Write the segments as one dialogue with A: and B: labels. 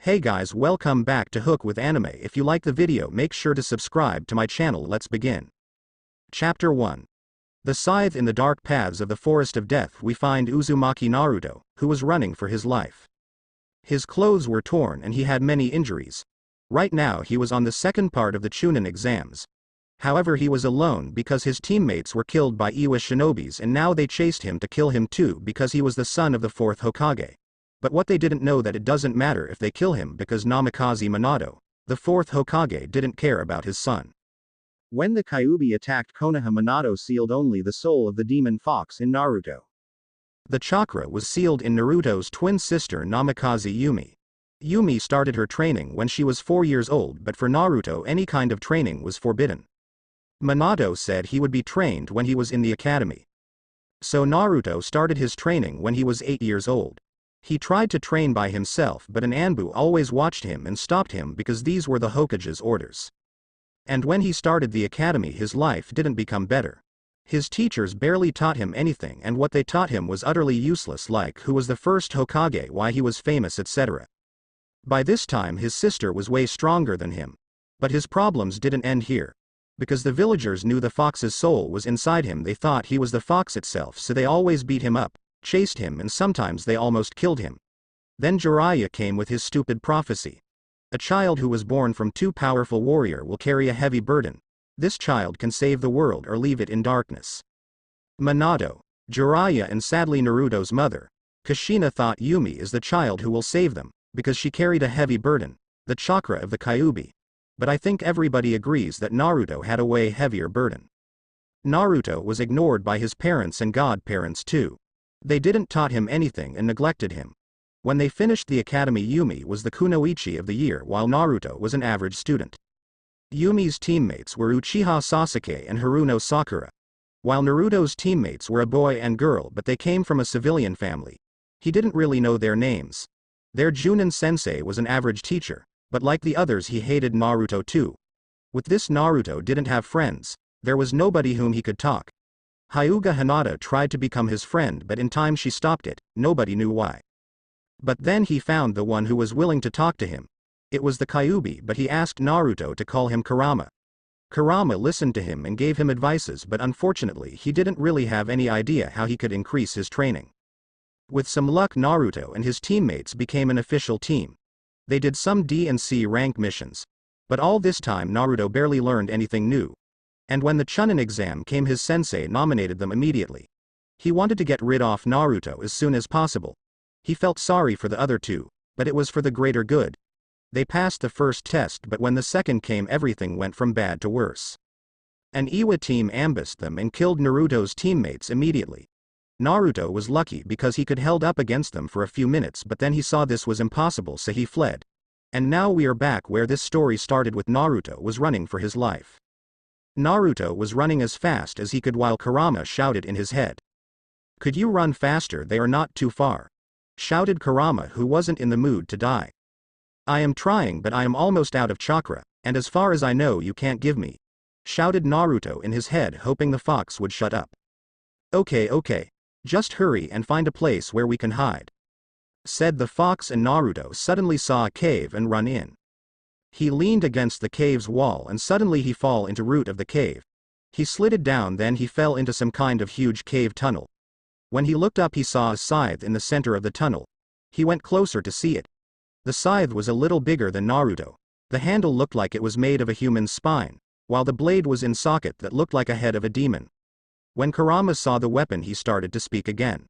A: Hey guys, welcome back to Hook with Anime. If you like the video, make sure to subscribe to my channel. Let's begin. Chapter 1. The Scythe. In the dark paths of the Forest of Death we find Uzumaki Naruto, who was running for his life. His clothes were torn and he had many injuries. Right now he was on the second part of the Chunin exams. However, he was alone because his teammates were killed by Iwa shinobis and now they chased him to kill him too because he was the son of the fourth Hokage. But what they didn't know that it doesn't matter if they kill him because Namikaze Minato, the fourth Hokage, didn't care about his son. When the Kyuubi attacked Konoha, Minato sealed only the soul of the demon fox in Naruto. The chakra was sealed in Naruto's twin sister Namikaze Yumi. Yumi started her training when she was 4 years old, but for Naruto any kind of training was forbidden. Minato said he would be trained when he was in the academy. So Naruto started his training when he was 8 years old. He tried to train by himself, but an Anbu always watched him and stopped him because these were the Hokage's orders. And when he started the academy his life didn't become better. His teachers barely taught him anything and what they taught him was utterly useless, like who was the first Hokage, why he was famous, etc. By this time his sister was way stronger than him. But his problems didn't end here. Because the villagers knew the fox's soul was inside him, they thought he was the fox itself, so they always beat him up, chased him, and sometimes they almost killed him. Then Jiraiya came with his stupid prophecy. A child who was born from two powerful warrior will carry a heavy burden. This child can save the world or leave it in darkness. Minato, Jiraiya, and sadly Naruto's mother, Kushina, thought Yumi is the child who will save them, because she carried a heavy burden, the chakra of the Kyuubi. But I think everybody agrees that Naruto had a way heavier burden. Naruto was ignored by his parents and godparents too. They didn't taught him anything and neglected him. When they finished the academy, Yumi was the kunoichi of the year while Naruto was an average student. Yumi's teammates were Uchiha Sasuke and Haruno Sakura. While Naruto's teammates were a boy and girl, but they came from a civilian family. He didn't really know their names. Their Junin sensei was an average teacher, but like the others he hated Naruto too. With this, Naruto didn't have friends. There was nobody whom he could talk. Hyuga Hinata tried to become his friend, but in time she stopped it, nobody knew why. But then he found the one who was willing to talk to him. It was the Kyuubi, but he asked Naruto to call him Kurama. Kurama listened to him and gave him advices, but unfortunately he didn't really have any idea how he could increase his training. With some luck, Naruto and his teammates became an official team. They did some D and C rank missions. But all this time Naruto barely learned anything new. And when the Chunin exam came, his sensei nominated them immediately. He wanted to get rid of Naruto as soon as possible. He felt sorry for the other two, but it was for the greater good. They passed the first test, but when the second came everything went from bad to worse. An Iwa team ambushed them and killed Naruto's teammates immediately. Naruto was lucky because he could held up against them for a few minutes, but then he saw this was impossible, so he fled. And now we are back where this story started, with Naruto was running for his life. Naruto was running as fast as he could while Kurama shouted in his head. "Could you run faster? They are not too far," shouted Kurama, who wasn't in the mood to die. "I am trying, but I am almost out of chakra, and as far as I know you can't give me," shouted Naruto in his head, hoping the fox would shut up. Okay, just hurry and find a place where we can hide," said the fox, and Naruto suddenly saw a cave and run in. He leaned against the cave's wall and suddenly he fall into root of the cave. He slid down, then he fell into some kind of huge cave tunnel. When he looked up he saw a scythe in the center of the tunnel. He went closer to see it. The scythe was a little bigger than Naruto. The handle looked like it was made of a human's spine, while the blade was in socket that looked like a head of a demon. When Kurama saw the weapon he started to speak again.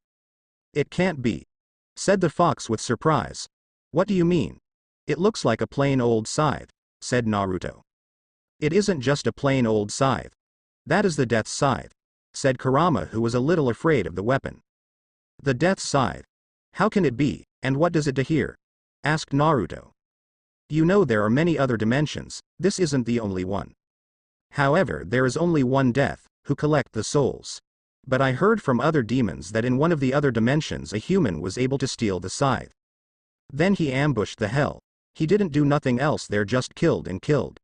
A: "It can't be," said the fox with surprise. "What do you mean? It looks like a plain old scythe," said Naruto. "It isn't just a plain old scythe. That is the death scythe," said Kurama, who was a little afraid of the weapon. "The death scythe? How can it be, and what does it do here?" asked Naruto. "You know there are many other dimensions, this isn't the only one. However, there is only one death, who collect the souls. But I heard from other demons that in one of the other dimensions a human was able to steal the scythe. Then he ambushed the hell. He didn't do nothing else there, just killed and killed.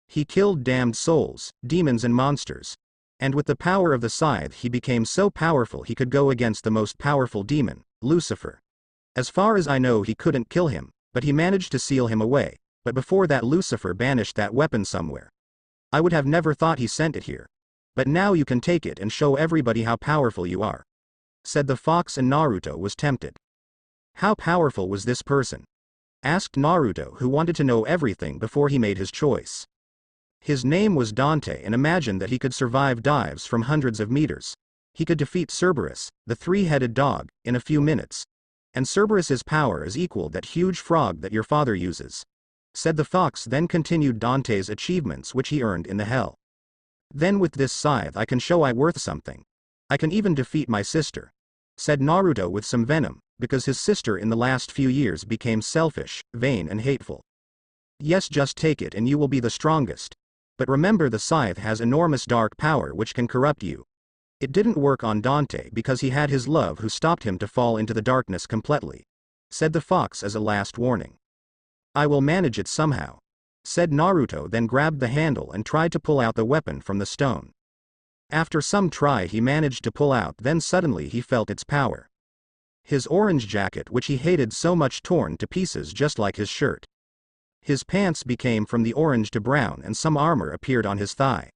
A: He killed damned souls, demons and monsters. And with the power of the scythe he became so powerful he could go against the most powerful demon, Lucifer. As far as I know he couldn't kill him, but he managed to seal him away. But before that Lucifer banished that weapon somewhere. I would have never thought he sent it here. But now you can take it and show everybody how powerful you are," said the fox, and Naruto was tempted. How powerful was this person? Asked Naruto, who wanted to know everything before he made his choice. His name was Dante, and imagined that he could survive dives from hundreds of meters. He could defeat Cerberus, the three-headed dog, in a few minutes. And Cerberus's power is equal that huge frog that your father uses, said the fox, then continued Dante's achievements which he earned in the hell. Then with this scythe I can show I worth something. I can even defeat my sister, said Naruto with some venom, because his sister in the last few years became selfish, vain and hateful. Yes, just take it and you will be the strongest. But remember, the scythe has enormous dark power which can corrupt you. It didn't work on Dante because he had his love who stopped him to fall into the darkness completely, said the fox as a last warning. I will manage it somehow, said Naruto, then grabbed the handle and tried to pull out the weapon from the stone. After some try he managed to pull out, then suddenly he felt its power. His orange jacket which he hated so much torn to pieces just like his shirt. His pants became from the orange to brown, and some armor appeared on his thigh.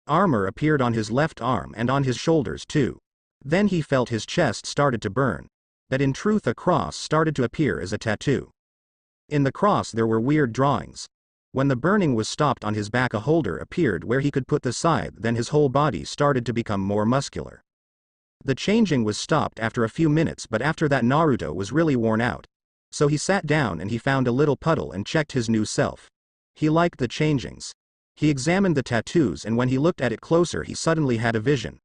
A: Armor appeared on his left arm and on his shoulders too. Then he felt his chest started to burn. That in truth a cross started to appear as a tattoo. In the cross there were weird drawings. When the burning was stopped on his back, a holder appeared where he could put the scythe, then his whole body started to become more muscular. The changing was stopped after a few minutes, but after that Naruto was really worn out. So he sat down and he found a little puddle and checked his new self. He liked the changings. He examined the tattoos, and when he looked at it closer he suddenly had a vision.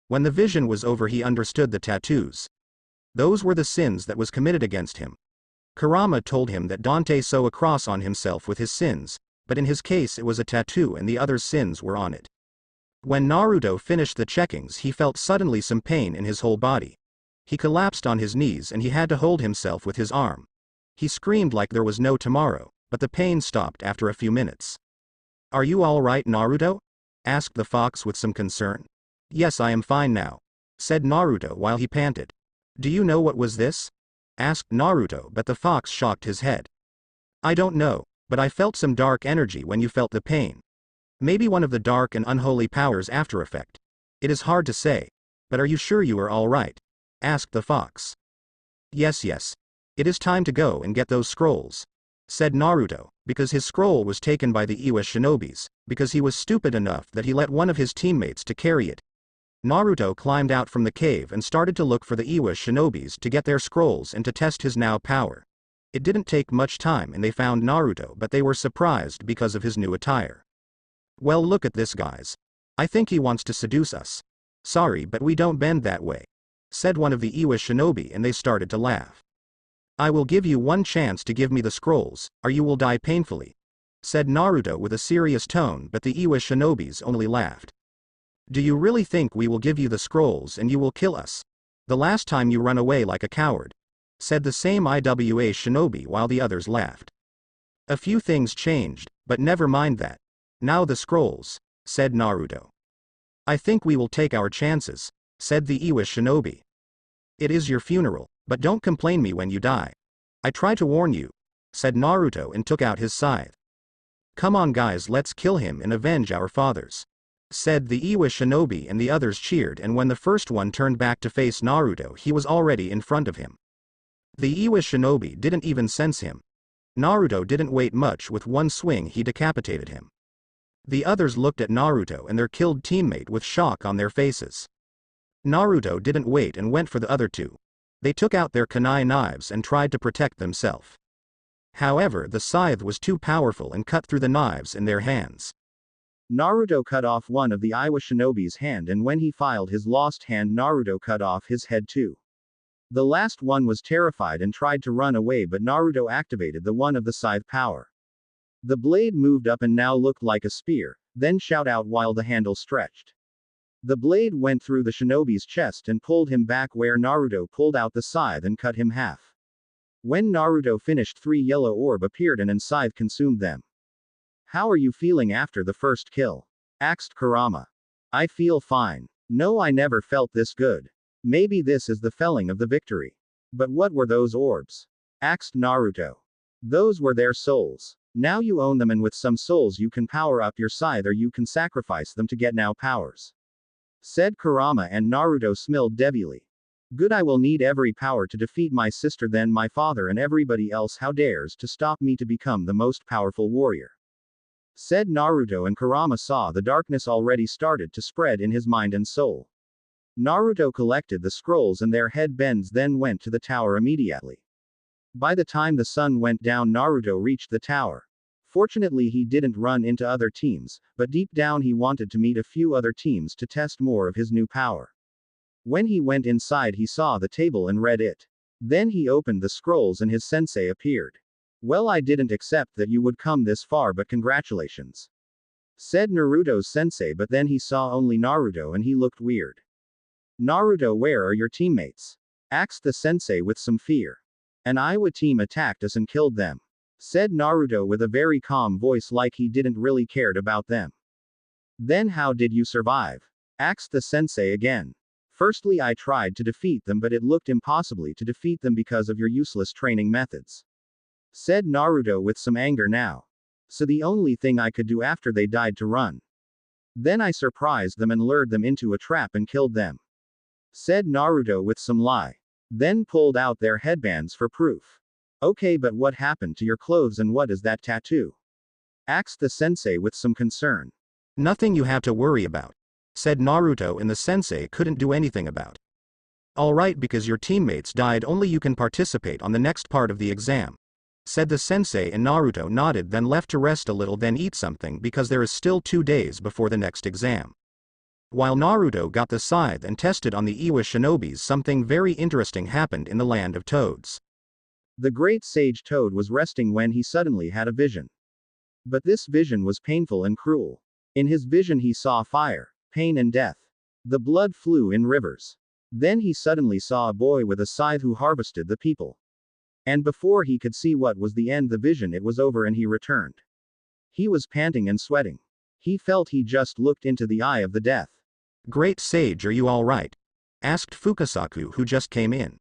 A: When the vision was over he understood the tattoos. Those were the sins that was committed against him. Kurama told him that Dante sew a cross on himself with his sins, but in his case it was a tattoo and the other's sins were on it. When Naruto finished the checkings he felt suddenly some pain in his whole body. He collapsed on his knees and he had to hold himself with his arm. He screamed like there was no tomorrow, but the pain stopped after a few minutes. Are you all right, Naruto? Asked the fox with some concern. Yes, I am fine now, said Naruto while he panted. Do you know what was this? Asked Naruto, but the fox shocked his head. I don't know, but I felt some dark energy when you felt the pain. Maybe one of the dark and unholy powers after effect. It is hard to say. But are you sure you are all right? Asked the fox. Yes. It is time to go and get those scrolls, said Naruto, because his scroll was taken by the Iwa shinobis, because he was stupid enough that he let one of his teammates to carry it. Naruto climbed out from the cave and started to look for the Iwa shinobis to get their scrolls and to test his now power. It didn't take much time and they found Naruto, but they were surprised because of his new attire. Well, look at this, guys. I think he wants to seduce us. Sorry, but we don't bend that way, said one of the Iwa shinobi, and they started to laugh. I will give you one chance to give me the scrolls, or you will die painfully, said Naruto with a serious tone, but the Iwa shinobis only laughed. Do you really think we will give you the scrolls and you will kill us? The last time you run away like a coward, said the same Iwa shinobi while the others laughed. A few things changed, but never mind that. Now the scrolls, said Naruto. I think we will take our chances, said the Iwa shinobi. It is your funeral, but don't complain me when you die. I try to warn you, said Naruto and took out his scythe. Come on guys, let's kill him and avenge our fathers, said the Iwa shinobi, and the others cheered, and when the first one turned back to face Naruto he was already in front of him. The Iwa shinobi didn't even sense him. Naruto didn't wait much, with one swing he decapitated him. The others looked at Naruto and their killed teammate with shock on their faces. Naruto didn't wait and went for the other two. They took out their kunai knives and tried to protect themselves. However, the scythe was too powerful and cut through the knives in their hands. Naruto cut off one of the Iwa shinobi's hand, and when he filed his lost hand Naruto cut off his head too. The last one was terrified and tried to run away, but Naruto activated the one of the scythe power. The blade moved up and now looked like a spear, then shot out while the handle stretched. The blade went through the shinobi's chest and pulled him back where Naruto pulled out the scythe and cut him half. When Naruto finished, 3 yellow orb appeared and scythe consumed them. How are you feeling after the first kill? Asked Kurama. I feel fine. No, I never felt this good. Maybe this is the feeling of the victory. But what were those orbs? Asked Naruto. Those were their souls. Now you own them, and with some souls you can power up your scythe or you can sacrifice them to get now powers. Said Kurama, and Naruto smiled devilly. Good, I will need every power to defeat my sister, then my father and everybody else how dares to stop me to become the most powerful warrior. Said Naruto, and Kurama saw the darkness already started to spread in his mind and soul. Naruto collected the scrolls and their headbands, then went to the tower immediately. By the time the sun went down, Naruto reached the tower. Fortunately, he didn't run into other teams, but deep down he wanted to meet a few other teams to test more of his new power. When he went inside, he saw the table and read it. Then he opened the scrolls and his sensei appeared. Well, I didn't accept that you would come this far, but congratulations. Said Naruto's sensei, but then he saw only Naruto and he looked weird. Naruto, where are your teammates? Asked the sensei with some fear. An Iowa team attacked us and killed them. Said Naruto with a very calm voice, like he didn't really cared about them. Then how did you survive? Asked the sensei again. Firstly, I tried to defeat them, but it looked impossibly to defeat them because of your useless training methods. Said Naruto with some anger now. So the only thing I could do after they died to run. Then I surprised them and lured them into a trap and killed them. Said Naruto with some lie. Then pulled out their headbands for proof. Okay, but what happened to your clothes and what is that tattoo? Asked the sensei with some concern. Nothing you have to worry about. Said Naruto, and the sensei couldn't do anything about. Alright, because your teammates died, only you can participate on the next part of the exam. Said the sensei, and Naruto nodded, then left to rest a little, then eat something because there is still 2 days before the next exam. While Naruto got the scythe and tested on the Iwa shinobis, something very interesting happened in the land of toads. The great sage Toad was resting when he suddenly had a vision. But this vision was painful and cruel. In his vision he saw fire, pain and death. The blood flew in rivers. Then he suddenly saw a boy with a scythe who harvested the people. And before he could see what was the end, the vision, it was over and he returned. He was panting and sweating. He felt he just looked into the eye of the death. Great sage, are you all right? Asked Fukasaku, who just came in.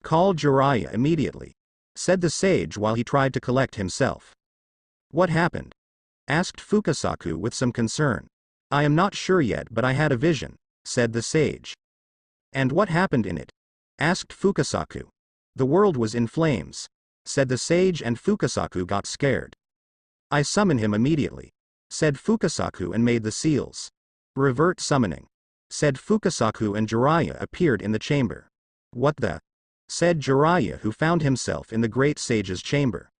A: Call Jiraiya immediately. Said the sage while he tried to collect himself. What happened? Asked Fukasaku with some concern. I am not sure yet, but I had a vision, said the sage. And what happened in it? Asked Fukasaku. The world was in flames, said the sage, and Fukasaku got scared. I summon him immediately, said Fukasaku, and made the seals. Revert summoning, said Fukasaku, and Jiraiya appeared in the chamber. What the? Said Jiraiya, who found himself in the great sage's chamber.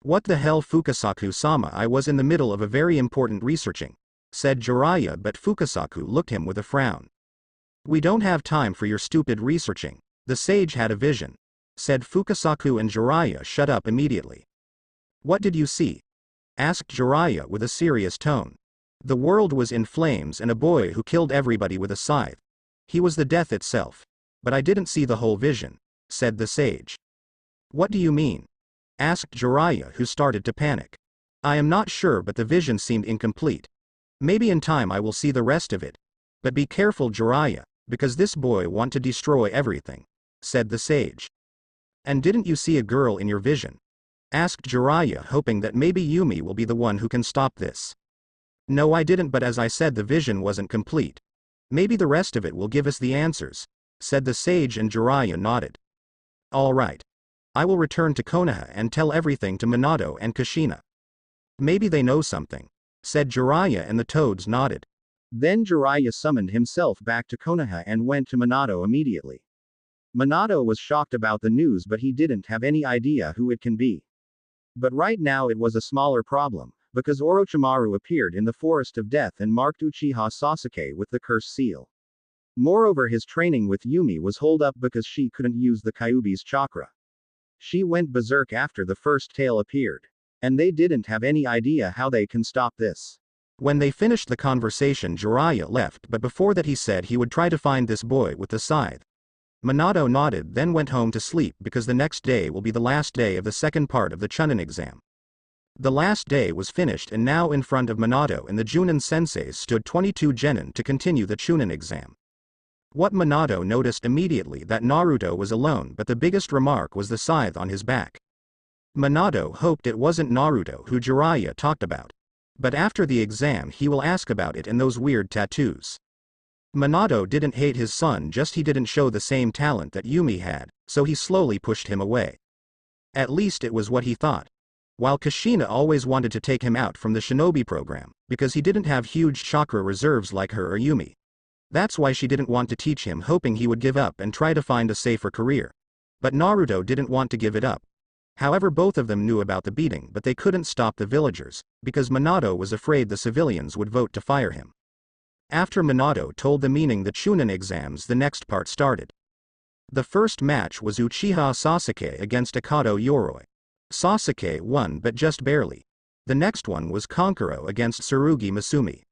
A: What the hell, Fukasaku-sama? I was in the middle of a very important researching, said Jiraiya, but Fukasaku looked him with a frown. We don't have time for your stupid researching. The sage had a vision, said Fukasaku, and Jiraiya shut up immediately. What did you see? Asked Jiraiya with a serious tone. The world was in flames and a boy who killed everybody with a scythe. He was the death itself. But I didn't see the whole vision, said the sage. What do you mean? Asked Jiraiya, who started to panic. I am not sure, but the vision seemed incomplete. Maybe in time I will see the rest of it. But be careful, Jiraiya, because this boy want to destroy everything, said the sage. And didn't you see a girl in your vision? Asked Jiraiya, hoping that maybe Yumi will be the one who can stop this. No, I didn't, but as I said, the vision wasn't complete. Maybe the rest of it will give us the answers, said the sage, and Jiraiya nodded. All right. I will return to Konoha and tell everything to Minato and Kushina. Maybe they know something, said Jiraiya, and the toads nodded. Then Jiraiya summoned himself back to Konoha and went to Minato immediately. Minato was shocked about the news, but he didn't have any idea who it can be. But right now it was a smaller problem, because Orochimaru appeared in the Forest of Death and marked Uchiha Sasuke with the curse seal. Moreover, his training with Yumi was holed up because she couldn't use the Kyuubi's chakra. She went berserk after the first tale appeared. And they didn't have any idea how they can stop this. When they finished the conversation, Jiraiya left, but before that he said he would try to find this boy with the scythe. Minato nodded, then went home to sleep because the next day will be the last day of the second part of the Chunin exam. The last day was finished, and now in front of Minato and the Junin senseis stood 22 genin to continue the Chunin exam. What Minato noticed immediately that Naruto was alone, but the biggest remark was the scythe on his back. Minato hoped it wasn't Naruto who Jiraiya talked about. But after the exam he will ask about it and those weird tattoos. Minato didn't hate his son, just he didn't show the same talent that Yumi had, so he slowly pushed him away. At least it was what he thought. While Kushina always wanted to take him out from the shinobi program, because he didn't have huge chakra reserves like her or Yumi. That's why she didn't want to teach him, hoping he would give up and try to find a safer career. But Naruto didn't want to give it up. However, both of them knew about the beating, but they couldn't stop the villagers, because Minato was afraid the civilians would vote to fire him. After Minato told the meaning the Chunin exams, the next part started. The first match was Uchiha Sasuke against Akado Yoroi. Sasuke won, but just barely. The next one was Kankuro against Tsurugi Masumi.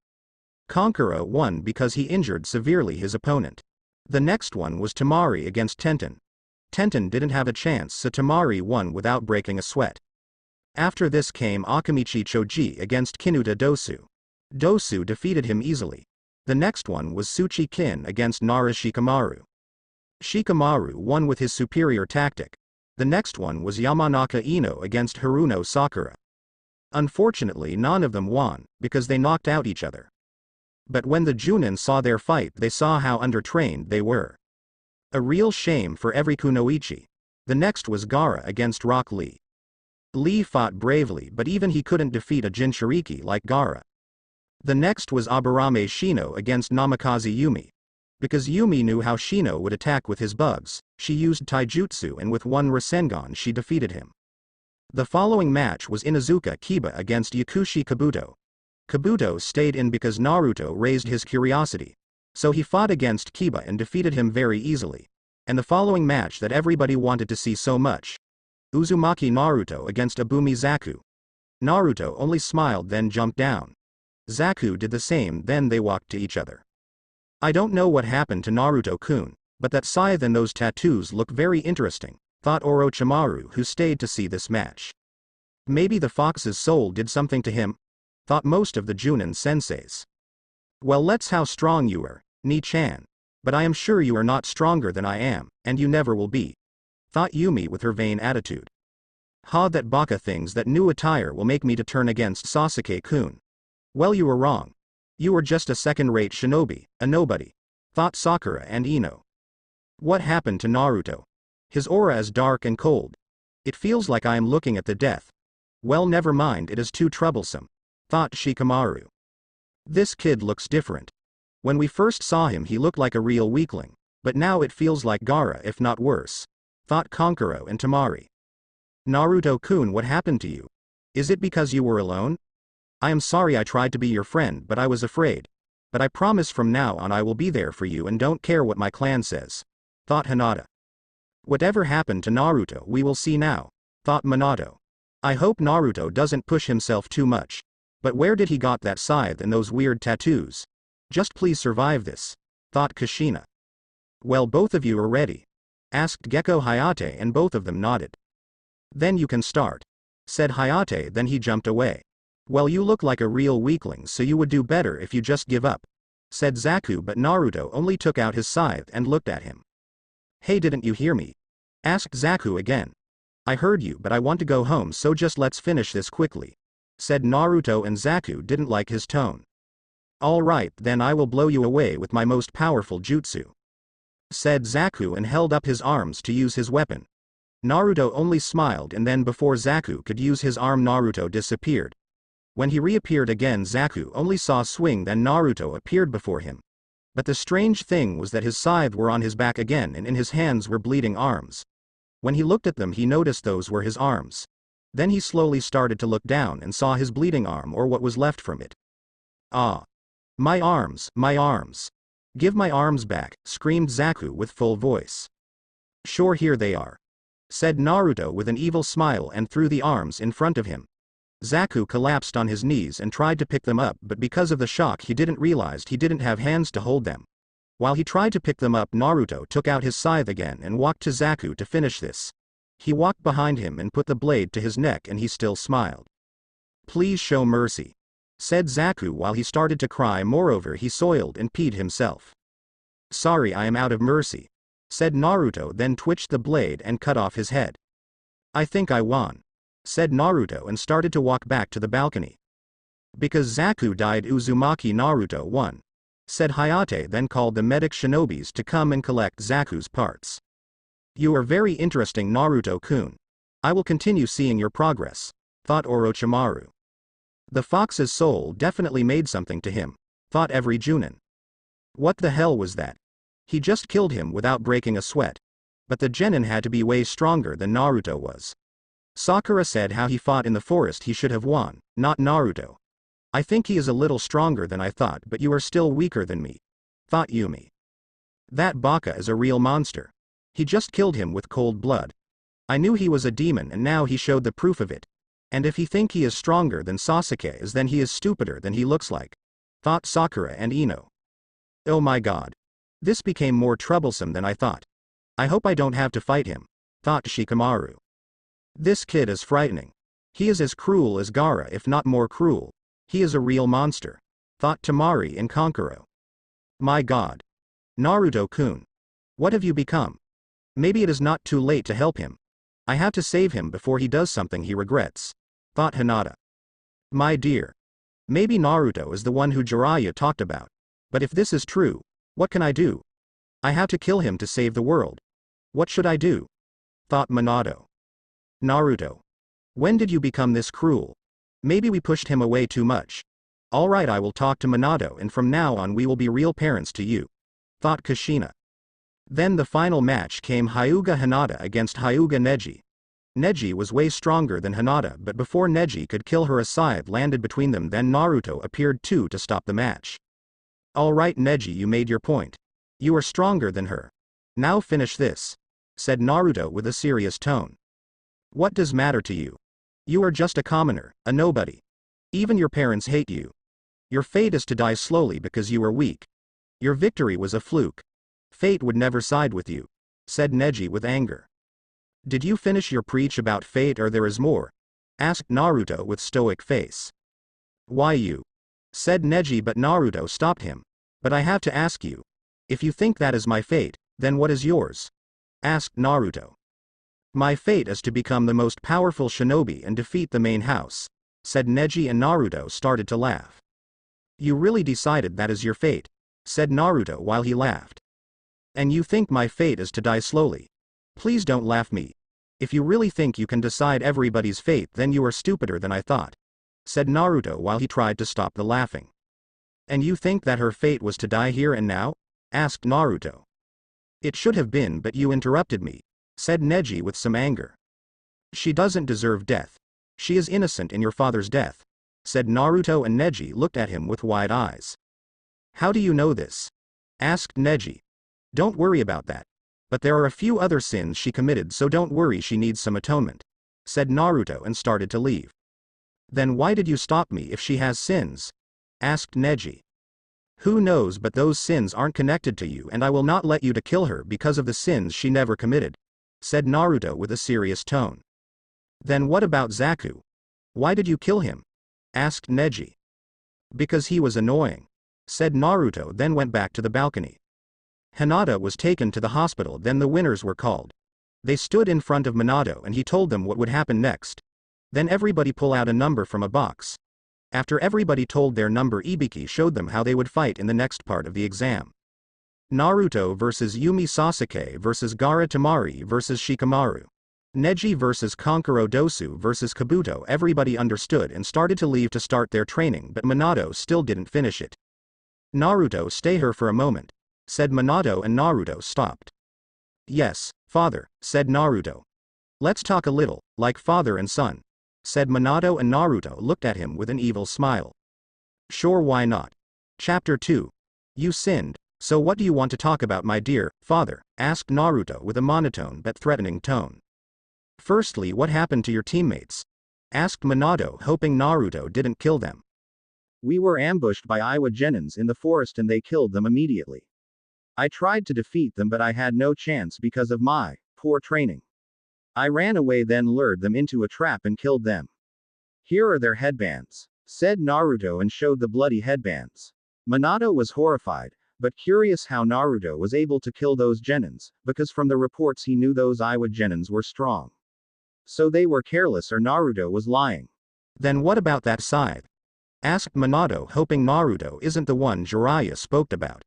A: Kankuro won because he injured severely his opponent. The next one was Temari against Tenten. Tenten didn't have a chance, so Temari won without breaking a sweat. After this came Akamichi Choji against Kinuta Dosu. Dosu defeated him easily. The next one was Tsuchi Kin against Nara Shikamaru. Shikamaru won with his superior tactic. The next one was Yamanaka Ino against Haruno Sakura. Unfortunately, none of them won, because they knocked out each other. But when the Junin saw their fight, they saw how undertrained they were. A real shame for every kunoichi. The next was Gaara against Rock Lee. Lee fought bravely, but even he couldn't defeat a Jinchuriki like Gaara. The next was Aburame Shino against Namikaze Yumi. Because Yumi knew how Shino would attack with his bugs, she used taijutsu, and with one Rasengan she defeated him. The following match was Inuzuka Kiba against Yakushi Kabuto. Kabuto stayed in because Naruto raised his curiosity. So he fought against Kiba and defeated him very easily. And the following match that everybody wanted to see so much. Uzumaki Naruto against Abumi Zaku. Naruto only smiled, then jumped down. Zaku did the same, then they walked to each other. I don't know what happened to Naruto-kun, but that scythe and those tattoos look very interesting, thought Orochimaru, who stayed to see this match. Maybe the fox's soul did something to him, thought most of the Junin senseis. Well, let's how strong you are, Ni-chan. But I am sure you are not stronger than I am, and you never will be, thought Yumi with her vain attitude. Ha, that baka thinks that new attire will make me to turn against Sasuke-kun. Well, you were wrong. You were just a second-rate shinobi, a nobody, thought Sakura and Ino. What happened to Naruto? His aura is dark and cold. It feels like I am looking at the death. Well, never mind, it is too troublesome, thought Shikamaru. This kid looks different. When we first saw him he looked like a real weakling, but now it feels like Gaara, if not worse, thought Kankuro and Temari. Naruto-kun, what happened to you? Is it because you were alone? I am sorry I tried to be your friend, but I was afraid. But I promise from now on I will be there for you and don't care what my clan says, thought Hinata. Whatever happened to Naruto we will see now, thought Minato. I hope Naruto doesn't push himself too much. But where did he got that scythe and those weird tattoos? Just please survive this, thought Kushina. Well, both of you are ready? Asked Gekko Hayate, and both of them nodded. Then you can start, said Hayate, then he jumped away. Well, you look like a real weakling, so you would do better if you just give up, said Zaku, but Naruto only took out his scythe and looked at him. Hey, didn't you hear me? Asked Zaku again. I heard you, but I want to go home, so just let's finish this quickly, said Naruto, and Zaku didn't like his tone. Alright, then I will blow you away with my most powerful jutsu, said Zaku and held up his arms to use his weapon. Naruto only smiled, and then before Zaku could use his arm Naruto disappeared. When he reappeared again Zaku only saw swing, then Naruto appeared before him. But the strange thing was that his scythe were on his back again and in his hands were bleeding arms. When he looked at them he noticed those were his arms. Then he slowly started to look down and saw his bleeding arm, or what was left from it. Ah! My arms, my arms! Give my arms back, screamed Zaku with full voice. Sure, here they are, said Naruto with an evil smile and threw the arms in front of him. Zaku collapsed on his knees and tried to pick them up, but because of the shock he didn't realize he didn't have hands to hold them. While he tried to pick them up, Naruto took out his scythe again and walked to Zaku to finish this. He walked behind him and put the blade to his neck, and he still smiled. Please show mercy, said Zaku while he started to cry. Moreover, he soiled and peed himself. Sorry, I am out of mercy, said Naruto, then twitched the blade and cut off his head. I think I won. said Naruto and started to walk back to the balcony. Because Zaku died Uzumaki Naruto won, said Hayate, then called the medic shinobis to come and collect Zaku's parts. You are very interesting, Naruto-kun. I will continue seeing your progress, thought Orochimaru. The fox's soul definitely made something to him, thought every Junin. What the hell was that? He just killed him without breaking a sweat. But the genin had to be way stronger than Naruto was. Sakura said how he fought in the forest he should have won, not Naruto. I think he is a little stronger than I thought, but you are still weaker than me, thought Yumi. That Baka is a real monster. He just killed him with cold blood. I knew he was a demon and now he showed the proof of it. And if he think he is stronger than Sasuke is, then he is stupider than he looks like, thought Sakura and Ino. Oh my god. This became more troublesome than I thought. I hope I don't have to fight him, thought Shikamaru. This kid is frightening. He is as cruel as Gaara, if not more cruel. He is a real monster, thought Tamari and Kankuro. My god. Naruto-kun. What have you become? Maybe it is not too late to help him. I have to save him before he does something he regrets, thought Hinata. My dear. Maybe Naruto is the one who Jiraiya talked about. But if this is true, what can I do? I have to kill him to save the world. What should I do? Thought Minato. Naruto. When did you become this cruel? Maybe we pushed him away too much. Alright, I will talk to Minato and from now on we will be real parents to you, thought Kushina. Then the final match came, Hyuga Hinata against Hyuga Neji. Neji was way stronger than Hinata, but before Neji could kill her, a scythe landed between them. Then Naruto appeared too to stop the match. Alright Neji, you made your point. You are stronger than her. Now finish this, said Naruto with a serious tone. What does matter to you? You are just a commoner, a nobody. Even your parents hate you. Your fate is to die slowly because you are weak. Your victory was a fluke. Fate would never side with you, said Neji with anger. Did you finish your preach about fate or there is more? Asked Naruto with stoic face. Why you? Said Neji, but Naruto stopped him. But I have to ask you. If you think that is my fate, then what is yours? Asked Naruto. My fate is to become the most powerful shinobi and defeat the main house, said Neji, and Naruto started to laugh. You really decided that is your fate, said Naruto while he laughed. And you think my fate is to die slowly? Please don't laugh me. If you really think you can decide everybody's fate, then you are stupider than I thought, said Naruto while he tried to stop the laughing. And you think that her fate was to die here and now? Asked Naruto. It should have been, but you interrupted me, said Neji with some anger. She doesn't deserve death. She is innocent in your father's death, said Naruto, and Neji looked at him with wide eyes. How do you know this? Asked Neji. Don't worry about that. But there are a few other sins she committed, so don't worry, she needs some atonement, said Naruto and started to leave. Then why did you stop me if she has sins? Asked Neji. Who knows, but those sins aren't connected to you and I will not let you to kill her because of the sins she never committed, said Naruto with a serious tone. Then what about Zaku? Why did you kill him? Asked Neji. Because he was annoying, said Naruto, then went back to the balcony. Hinata was taken to the hospital, then the winners were called. They stood in front of Minato and he told them what would happen next. Then everybody pull out a number from a box. After everybody told their number, Ibiki showed them how they would fight in the next part of the exam. Naruto versus Yumi, Sasuke versus Gaara, Tamari versus Shikamaru. Neji versus Kankuro, Dosu versus Kabuto. Everybody understood and started to leave to start their training, but Minato still didn't finish it. Naruto, stay here for a moment, said Minato, and Naruto stopped. Yes, father, said Naruto. Let's talk a little, like father and son, said Minato, and Naruto looked at him with an evil smile. Sure, why not? Chapter 2. You sinned, so what do you want to talk about, my dear father? Asked Naruto with a monotone but threatening tone. Firstly, what happened to your teammates? Asked Minato, hoping Naruto didn't kill them. We were ambushed by Iwa Genins in the forest and they killed them immediately. I tried to defeat them but I had no chance because of my poor training. I ran away, then lured them into a trap and killed them. Here are their headbands, said Naruto and showed the bloody headbands. Minato was horrified, but curious how Naruto was able to kill those Genins, because from the reports he knew those Iwa Genins were strong.
B: So they were careless or Naruto was lying.
A: Then what about that scythe? Asked Minato, hoping Naruto isn't the one Jiraiya spoke about.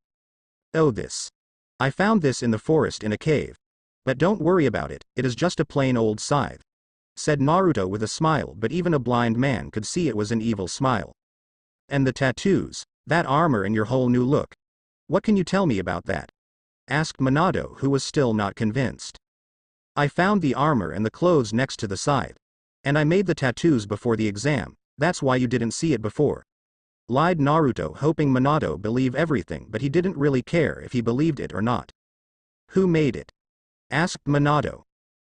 A: Oh, this. I found this in the forest in a cave. But don't worry about it, it is just a plain old scythe. Said Naruto with a smile, but even a blind man could see it was an evil smile. And the tattoos, that armor and your whole new look. What can you tell me about that? Asked Minato, who was still not convinced. I found the armor and the clothes next to the scythe. And I made the tattoos before the exam, that's why you didn't see it before. Lied Naruto, hoping Minato believe everything, but he didn't really care if he believed it or not. Who made it? Asked Minato.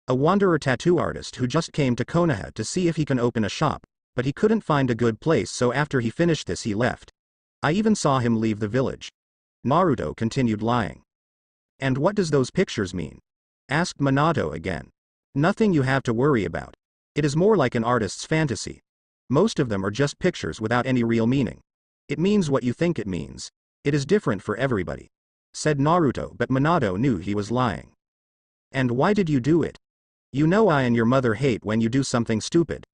A: A wanderer tattoo artist who just came to Konoha to see if he can open a shop, but he couldn't find a good place, so after he finished this he left. I even saw him leave the village. Naruto continued lying. And what does those pictures mean? Asked Minato again. Nothing you have to worry about. It is more like an artist's fantasy. Most of them are just pictures without any real meaning. It means what you think it means. It is different for everybody. Said Naruto, but Minato knew he was lying. And why did you do it? You know I and your mother hate when you do something stupid.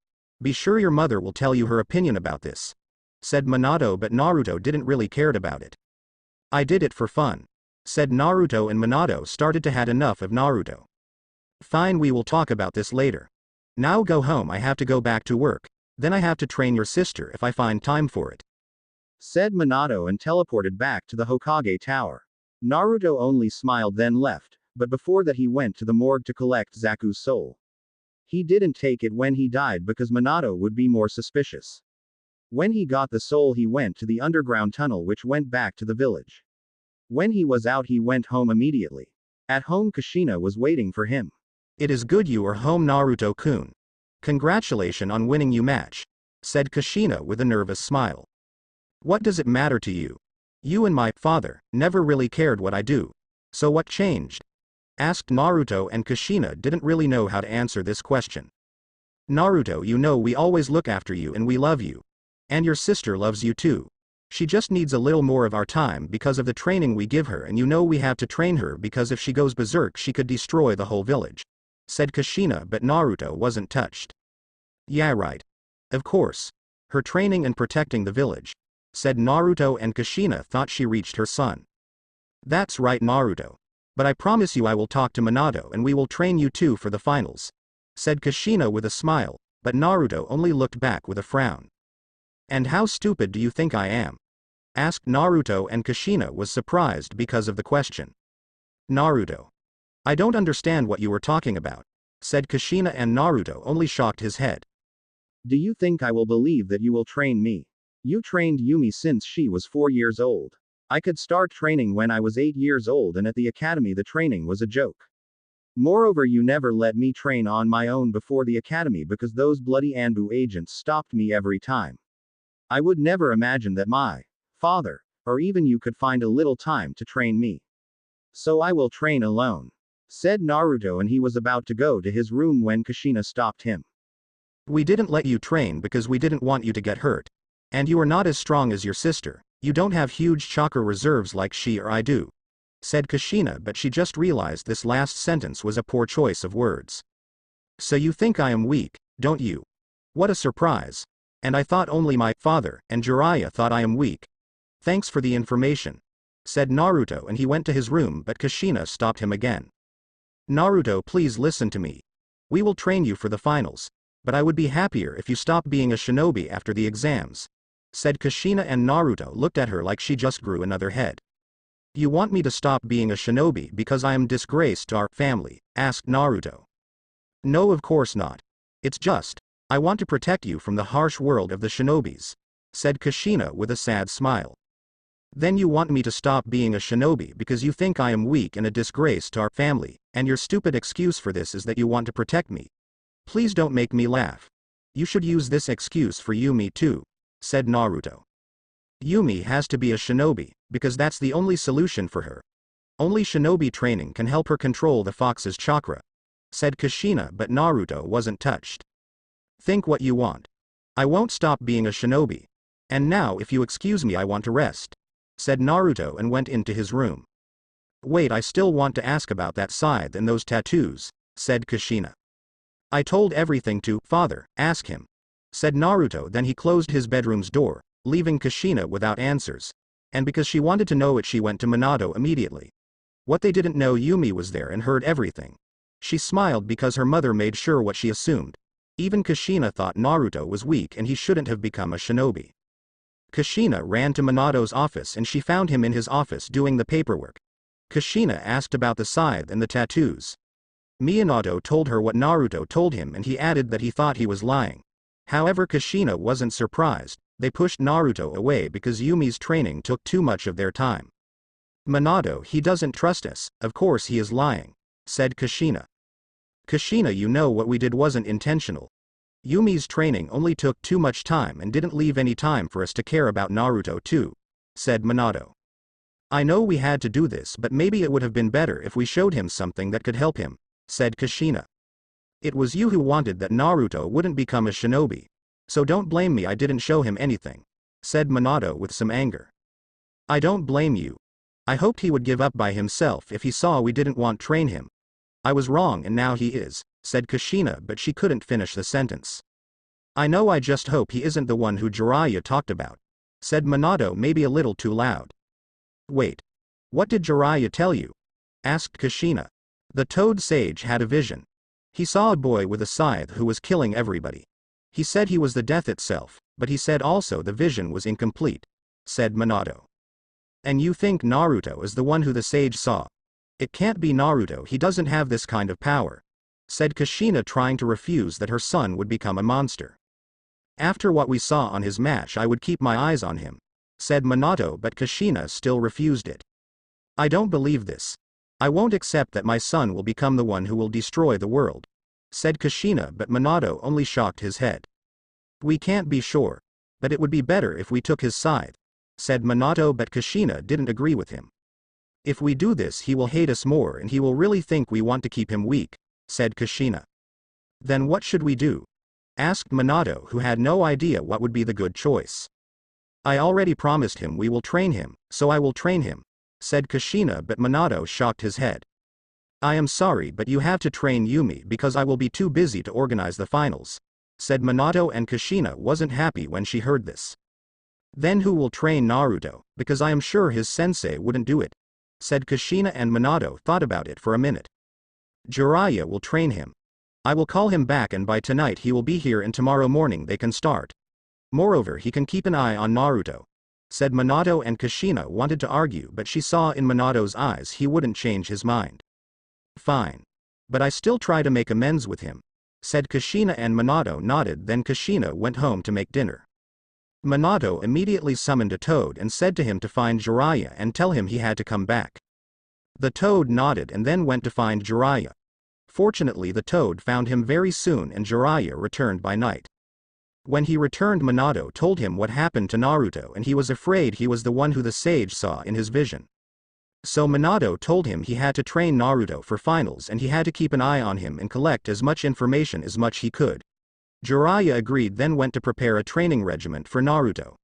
A: Be sure your mother will tell you her opinion about this. Said Minato, but Naruto didn't really cared about it. I did it for fun. Said Naruto, and Minato started to had enough of Naruto. Fine, we will talk about this later. Now go home, I have to go back to work. Then I have to train your sister if I find time for it.
B: Said Minato and teleported back to the Hokage tower. Naruto only smiled then left, but before that he went to the morgue to collect Zaku's soul. He didn't take it when he died because Minato would be more suspicious. When he got the soul he went to the underground tunnel which went back to the village. When he was out he went home immediately. At home Kushina was waiting for him.
A: It is good you are home, Naruto-kun. Congratulations on winning you match. Said Kushina with a nervous smile. What does it matter to you? You and my father never really cared what I do. So what changed? Asked Naruto, and Kushina didn't really know how to answer this question. Naruto, you know we always look after you and we love you. And your sister loves you too. She just needs a little more of our time because of the training we give her, and you know we have to train her because if she goes berserk she could destroy the whole village. Said Kushina, but Naruto wasn't touched. Yeah, right. Of course. Her training and protecting the village. Said Naruto, and Kushina thought she reached her son. That's right, Naruto. But I promise you I will talk to Minato and we will train you too for the finals. Said Kushina with a smile, but Naruto only looked back with a frown. And how stupid do you think I am? Asked Naruto, and Kushina was surprised because of the question. Naruto. I don't understand what you were talking about. Said Kushina, and Naruto only shocked his head.
B: Do you think I will believe that you will train me? You trained Yumi since she was 4 years old. I could start training when I was 8 years old, and at the academy the training was a joke. Moreover, you never let me train on my own before the academy because those bloody Anbu agents stopped me every time. I would never imagine that my father, or even you, could find a little time to train me. So I will train alone. Said Naruto, and he was about to go to his room when Kushina stopped him.
A: We didn't let you train because we didn't want you to get hurt. And you are not as strong as your sister. You don't have huge chakra reserves like she or I do. Said Kushina, but she just realized this last sentence was a poor choice of words. So you think I am weak, don't you? What a surprise. And I thought only my father and Jiraiya thought I am weak. Thanks for the information. Said Naruto, and he went to his room, but Kushina stopped him again. Naruto, please listen to me. We will train you for the finals. But I would be happier if you stop being a shinobi after the exams. Said Kushina, and Naruto looked at her like she just grew another head. You want me to stop being a shinobi because I am disgrace to our family? Asked Naruto. No, of course not. It's just, I want to protect you from the harsh world of the shinobis. Said Kushina with a sad smile. Then you want me to stop being a shinobi because you think I am weak and a disgrace to our family, and your stupid excuse for this is that you want to protect me. Please don't make me laugh. You should use this excuse for Yumi too. Said Naruto. Yumi has to be a shinobi, because that's the only solution for her. Only shinobi training can help her control the fox's chakra. Said Kushina, but Naruto wasn't touched. Think what you want. I won't stop being a shinobi. And now if you excuse me I want to rest. Said Naruto, and went into his room. Wait, I still want to ask about that scythe and those tattoos. Said Kushina. I told everything to father, ask him, said Naruto. Then he closed his bedroom's door, leaving Kushina without answers. And because she wanted to know it, she went to Minato immediately. What they didn't know, Yumi was there and heard everything. She smiled because her mother made sure what she assumed. Even Kushina thought Naruto was weak and he shouldn't have become a shinobi. Kushina ran to Minato's office and she found him in his office doing the paperwork. Kushina asked about the scythe and the tattoos. Minato told her what Naruto told him and he added that he thought he was lying. However, Kushina wasn't surprised. They pushed Naruto away because Yumi's training took too much of their time. Minato, he doesn't trust us, of course he is lying, said Kushina. Kushina, you know what we did wasn't intentional. Yumi's training only took too much time and didn't leave any time for us to care about Naruto too, said Minato. I know we had to do this, but maybe it would have been better if we showed him something that could help him, said Kushina. It was you who wanted that Naruto wouldn't become a shinobi. So don't blame me, I didn't show him anything, said Minato with some anger. I don't blame you. I hoped he would give up by himself if he saw we didn't want to train him. I was wrong and now he is, said Kushina, but she couldn't finish the sentence. I know, I just hope he isn't the one who Jiraiya talked about, said Minato, maybe a little too loud. Wait. What did Jiraiya tell you? Asked Kushina. The Toad Sage had a vision. He saw a boy with a scythe who was killing everybody. He said he was the death itself, but he said also the vision was incomplete, said Minato. And you think Naruto is the one who the sage saw? It can't be Naruto, he doesn't have this kind of power, said Kushina, trying to refuse that her son would become a monster. After what we saw on his match, I would keep my eyes on him, said Minato, but Kushina still refused it. I don't believe this. I won't accept that my son will become the one who will destroy the world, said Kushina, but Minato only shocked his head. We can't be sure, but it would be better if we took his side, said Minato, but Kushina didn't agree with him. If we do this, he will hate us more and he will really think we want to keep him weak, said Kushina. Then what should we do? Asked Minato, who had no idea what would be the good choice. I already promised him we will train him, so I will train him, said Kushina, but Minato shocked his head. I am sorry, but you have to train Yumi because I will be too busy to organize the finals, said Minato, and Kushina wasn't happy when she heard this. Then who will train Naruto, because I am sure his sensei wouldn't do it, said Kushina, and Minato thought about it for a minute. Jiraiya will train him. I will call him back and by tonight he will be here and tomorrow morning they can start. Moreover, he can keep an eye on Naruto, said Minato, and Kushina wanted to argue, but she saw in Minato's eyes he wouldn't change his mind. Fine. But I still try to make amends with him, said Kushina, and Minato nodded. Then Kushina went home to make dinner. Minato immediately summoned a toad and said to him to find Jiraiya and tell him he had to come back. The toad nodded and then went to find Jiraiya. Fortunately, the toad found him very soon and Jiraiya returned by night. When he returned, Minato told him what happened to Naruto and he was afraid he was the one who the sage saw in his vision. So Minato told him he had to train Naruto for finals and he had to keep an eye on him and collect as much information as much he could. Jiraiya agreed, then went to prepare a training regiment for Naruto.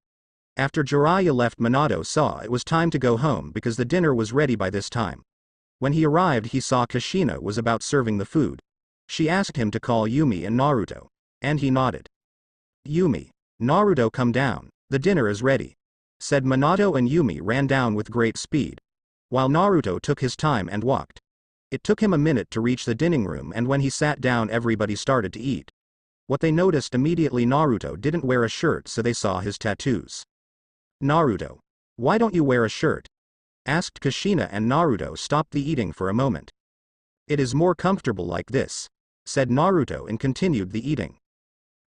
A: After Jiraiya left, Minato saw it was time to go home because the dinner was ready by this time. When he arrived, he saw Kushina was about serving the food. She asked him to call Yumi and Naruto, and he nodded. Yumi, Naruto, come down, the dinner is ready, said Minato, and Yumi ran down with great speed, while Naruto took his time and walked. It took him a minute to reach the dining room, and when he sat down everybody started to eat. What they noticed immediately, Naruto didn't wear a shirt, so they saw his tattoos. Naruto, why don't you wear a shirt? Asked Kushina, and Naruto stopped the eating for a moment. It is more comfortable like this, said Naruto, and continued the eating.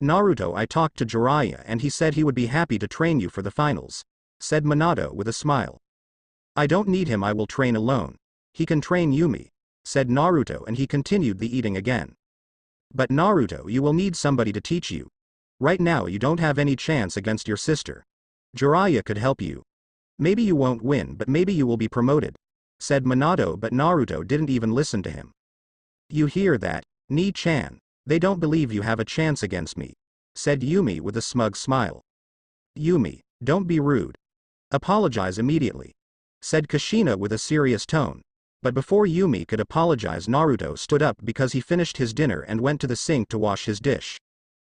A: Naruto, I talked to Jiraiya and he said he would be happy to train you for the finals, said Minato with a smile. I don't need him, I will train alone. He can train Yumi, said Naruto, and he continued the eating again. But Naruto, you will need somebody to teach you. Right now you don't have any chance against your sister. Jiraiya could help you. Maybe you won't win, but maybe you will be promoted, said Minato, but Naruto didn't even listen to him. You hear that, Ni-chan? They don't believe you have a chance against me, said Yumi with a smug smile. Yumi, don't be rude. Apologize immediately, said Kushina with a serious tone, But before Yumi could apologize, Naruto stood up because he finished his dinner and went to the sink to wash his dish.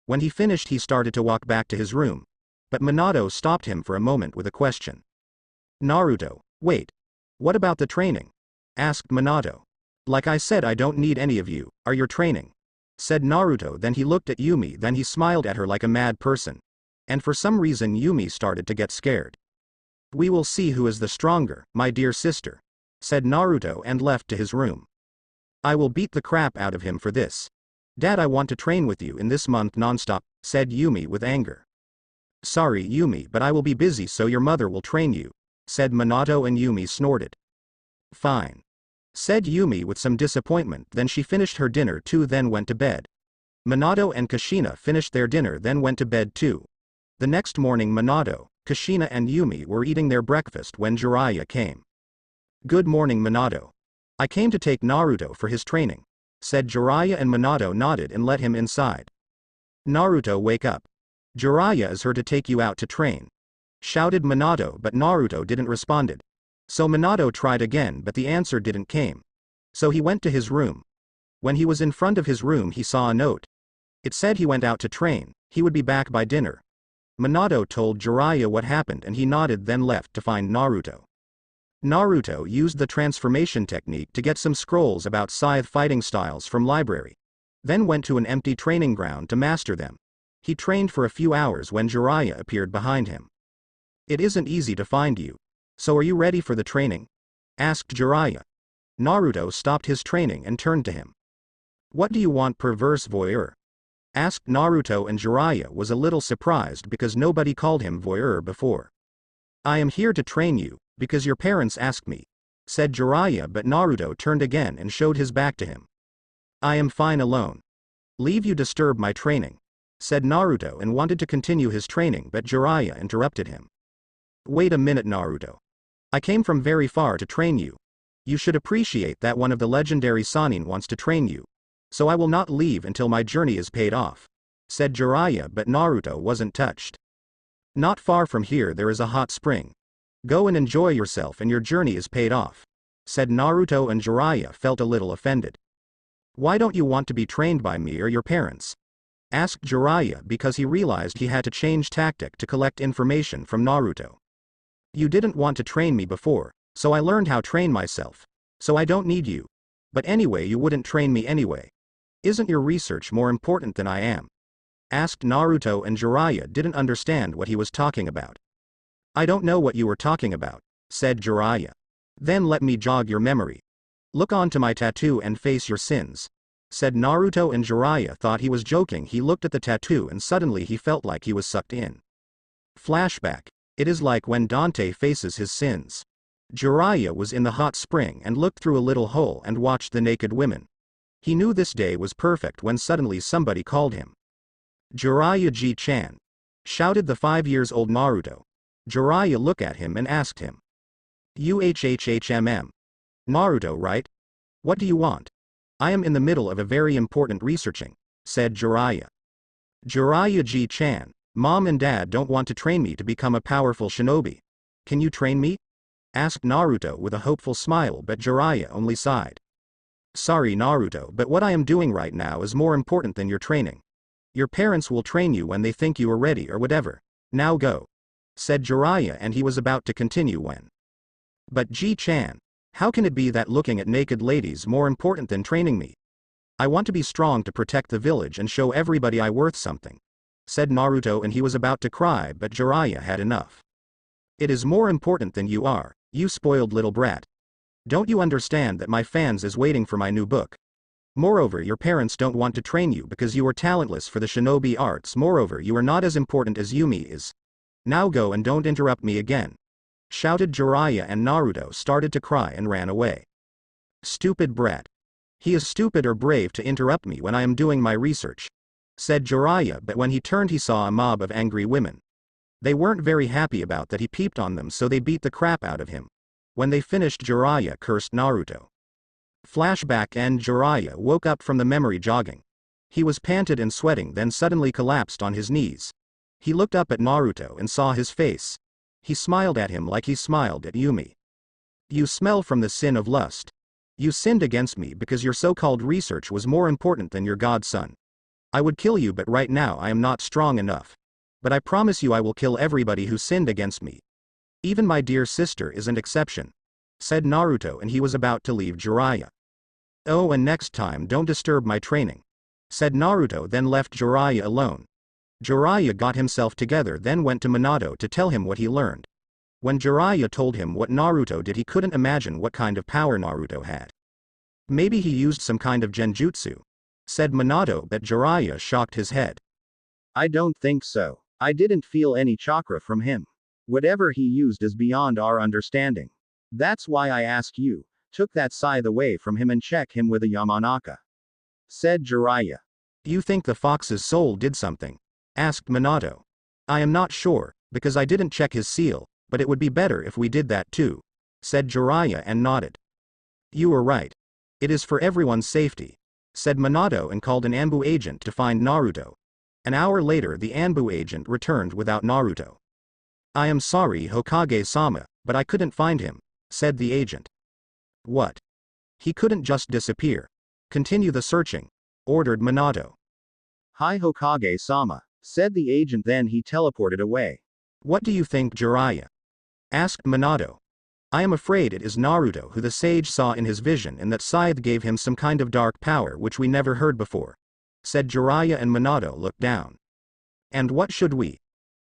A: When he finished, he started to walk back to his room. But Minato stopped him for a moment with a question. Naruto, wait. What about the training? Asked Minato. Like I said, I don't need any of you, are your training? Said Naruto. Then he looked at Yumi, then he smiled at her like a mad person. And for some reason Yumi started to get scared. We will see who is the stronger, my dear sister, said Naruto and left to his room. I will beat the crap out of him for this. Dad, I want to train with you in this month nonstop, said Yumi with anger. Sorry Yumi, but I will be busy, so your mother will train you, said Minato, and Yumi snorted. Fine, said Yumi with some disappointment. Then she finished her dinner too, then went to bed. Minato and Kushina finished their dinner, then went to bed too. The next morning Minato, Kushina and Yumi were eating their breakfast when Jiraiya came. Good morning Minato. I came to take Naruto for his training, said Jiraiya, and Minato nodded and let him inside. Naruto, wake up. Jiraiya is here to take you out to train, shouted Minato, but Naruto didn't respond. So Minato tried again, but the answer didn't came. So he went to his room. When he was in front of his room, he saw a note. It said he went out to train, he would be back by dinner. Minato told Jiraiya what happened and he nodded, then left to find Naruto. Naruto used the transformation technique to get some scrolls about scythe fighting styles from library. Then went to an empty training ground to master them. He trained for a few hours when Jiraiya appeared behind him. It isn't easy to find you. So are you ready for the training? Asked Jiraiya. Naruto stopped his training and turned to him. What do you want, perverse voyeur? Asked Naruto, and Jiraiya was a little surprised because nobody called him voyeur before. I am here to train you, because your parents asked me, said Jiraiya, but Naruto turned again and showed his back to him. I am fine alone. Leave you disturb my training, said Naruto, and wanted to continue his training, but Jiraiya interrupted him. Wait a minute Naruto. I came from very far to train you. You should appreciate that one of the legendary Sannin wants to train you. So I will not leave until my journey is paid off, said Jiraiya, but Naruto wasn't touched. Not far from here there is a hot spring. Go and enjoy yourself and your journey is paid off, said Naruto, and Jiraiya felt a little offended. Why don't you want to be trained by me or your parents? Asked Jiraiya, because he realized he had to change tactic to collect information from Naruto. You didn't want to train me before, so I learned how to train myself. So I don't need you. But anyway, you wouldn't train me anyway. Isn't your research more important than I am? Asked Naruto, and Jiraiya didn't understand what he was talking about. I don't know what you were talking about, said Jiraiya. Then let me jog your memory. Look onto my tattoo and face your sins, said Naruto, and Jiraiya thought he was joking. He looked at the tattoo and suddenly he felt like he was sucked in. Flashback. It is like when Dante faces his sins. Jiraiya was in the hot spring and looked through a little hole and watched the naked women. He knew this day was perfect when suddenly somebody called him. Jiraiya Ji-chan, shouted the 5-year-old Naruto. Jiraiya looked at him and asked him. UHHHMM. Naruto, right? What do you want? I am in the middle of a very important researching, said Jiraiya. Jiraiya Ji-chan, Mom and Dad don't want to train me to become a powerful shinobi. Can you train me? Asked Naruto with a hopeful smile, but Jiraiya only sighed. Sorry Naruto, but what I am doing right now is more important than your training. Your parents will train you when they think you are ready or whatever. Now go, said Jiraiya, and he was about to continue when. But Ji-chan, how can it be that looking at naked ladies more important than training me? I want to be strong to protect the village and show everybody I worth something, said Naruto, and he was about to cry, but Jiraiya had enough. It is more important than you are, you spoiled little brat. Don't you understand that my fans is waiting for my new book? Moreover, your parents don't want to train you because you are talentless for the shinobi arts. Moreover, you are not as important as Yumi is. Now go and don't interrupt me again, shouted Jiraiya, and Naruto started to cry and ran away. Stupid brat. He is stupid or brave to interrupt me when I am doing my research, said Jiraiya, but when he turned he saw a mob of angry women. They weren't very happy about that he peeped on them, so they beat the crap out of him. When they finished, Jiraiya cursed Naruto. Flashback, and Jiraiya woke up from the memory jogging. He was panted and sweating, then suddenly collapsed on his knees. He looked up at Naruto and saw his face. He smiled at him like he smiled at Yumi. You smell from the sin of lust. You sinned against me because your so-called research was more important than your godson. I would kill you, but right now I am not strong enough. But I promise you I will kill everybody who sinned against me. Even my dear sister is an exception," said Naruto, and he was about to leave Jiraiya. "Oh, and next time don't disturb my training," said Naruto, then left Jiraiya alone. Jiraiya got himself together, then went to Minato to tell him what he learned. When Jiraiya told him what Naruto did, he couldn't imagine what kind of power Naruto had. "Maybe he used some kind of genjutsu," said Minato, but Jiraiya shocked his head.
B: "I don't think so. I didn't feel any chakra from him. Whatever he used is beyond our understanding. That's why I asked you, took that scythe away from him and check him with a Yamanaka," said Jiraiya.
A: "You think the fox's soul did something?" asked Minato. "I am not sure, because I didn't check his seal, but it would be better if we did that too," said Jiraiya and nodded. "You were right. It is for everyone's safety," said Minato, and called an Anbu agent to find Naruto. An hour later the Anbu agent returned without Naruto. "I am sorry, Hokage-sama, but I couldn't find him," said the agent. "What? He couldn't just disappear. Continue the searching," ordered Minato.
B: "Hi Hokage-sama," said the agent, then he teleported away.
A: "What do you think, Jiraiya?" asked Minato. "I am afraid it is Naruto who the sage saw in his vision, and that scythe gave him some kind of dark power which we never heard before," said Jiraiya, and Minato looked down. "And what should we?"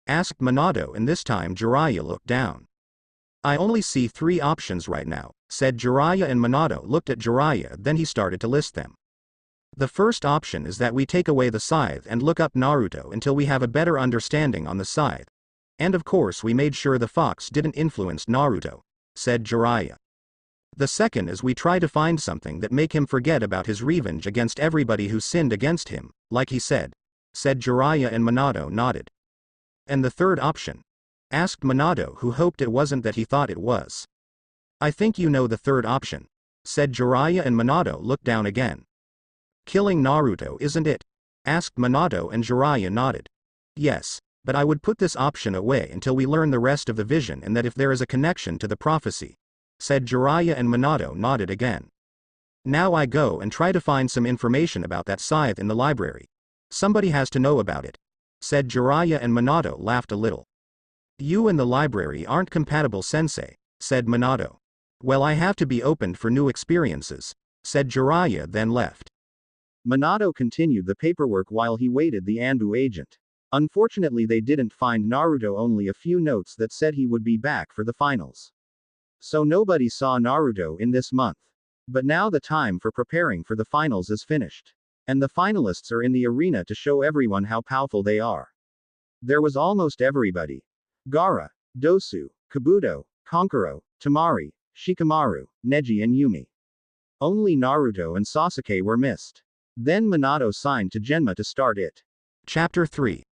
A: asked Minato, and this time Jiraiya looked down. "I only see 3 options right now," said Jiraiya, and Minato looked at Jiraiya, then he started to list them. "The first option is that we take away the scythe and look up Naruto until we have a better understanding on the scythe. And of course we made sure the fox didn't influence Naruto," said Jiraiya. "The second is we try to find something that make him forget about his revenge against everybody who sinned against him, like he said," said Jiraiya, and Minato nodded. "And the third option?" asked Minato, who hoped it wasn't that he thought it was. "I think you know the third option," said Jiraiya, and Minato looked down again. "Killing Naruto, isn't it?" asked Minato, and Jiraiya nodded. "Yes, but I would put this option away until we learn the rest of the vision and that if there is a connection to the prophecy," said Jiraiya, and Minato nodded again. "Now I go and try to find some information about that scythe in the library. Somebody has to know about it," said Jiraiya, and Minato laughed a little. "You and the library aren't compatible, sensei," said Minato. "Well, I have to be open for new experiences," said Jiraiya, then left.
B: Minato continued the paperwork while he waited the Anbu agent. Unfortunately they didn't find Naruto, only a few notes that said he would be back for the finals. So nobody saw Naruto in this month. But now the time for preparing for the finals is finished. And the finalists are in the arena to show everyone how powerful they are. There was almost everybody. Gaara, Dosu, Kabuto, Kankuro, Temari, Shikamaru, Neji and Yumi. Only Naruto and Sasuke were missed. Then Minato signed to Genma to start it.
A: Chapter 3.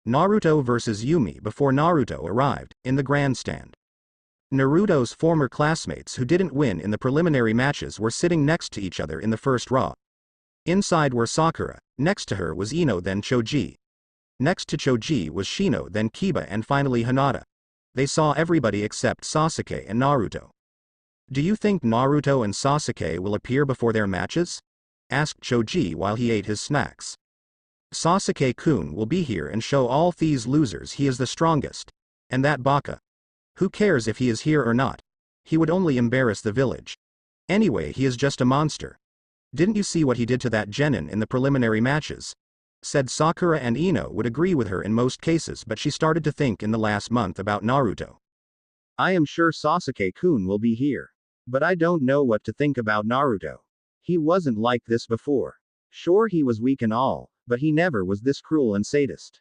A: Naruto vs. Yumi. Before Naruto arrived, in the grandstand, Naruto's former classmates who didn't win in the preliminary matches were sitting next to each other in the first row. Inside were Sakura, next to her was Ino, then Choji. Next to Choji was Shino, then Kiba, and finally Hinata. They saw everybody except Sasuke and Naruto. "Do you think Naruto and Sasuke will appear before their matches?" asked Choji while he ate his snacks. "Sasuke-kun will be here and show all these losers he is the strongest. And that Baka. Who cares if he is here or not? He would only embarrass the village. Anyway, he is just a monster. Didn't you see what he did to that genin in the preliminary matches?" said Sakura, and Ino would agree with her in most cases, but she started to think in the last month about Naruto.
B: "I am sure Sasuke-kun will be here. But I don't know what to think about Naruto. He wasn't like this before. Sure, he was weak and all, but he never was this cruel and sadist.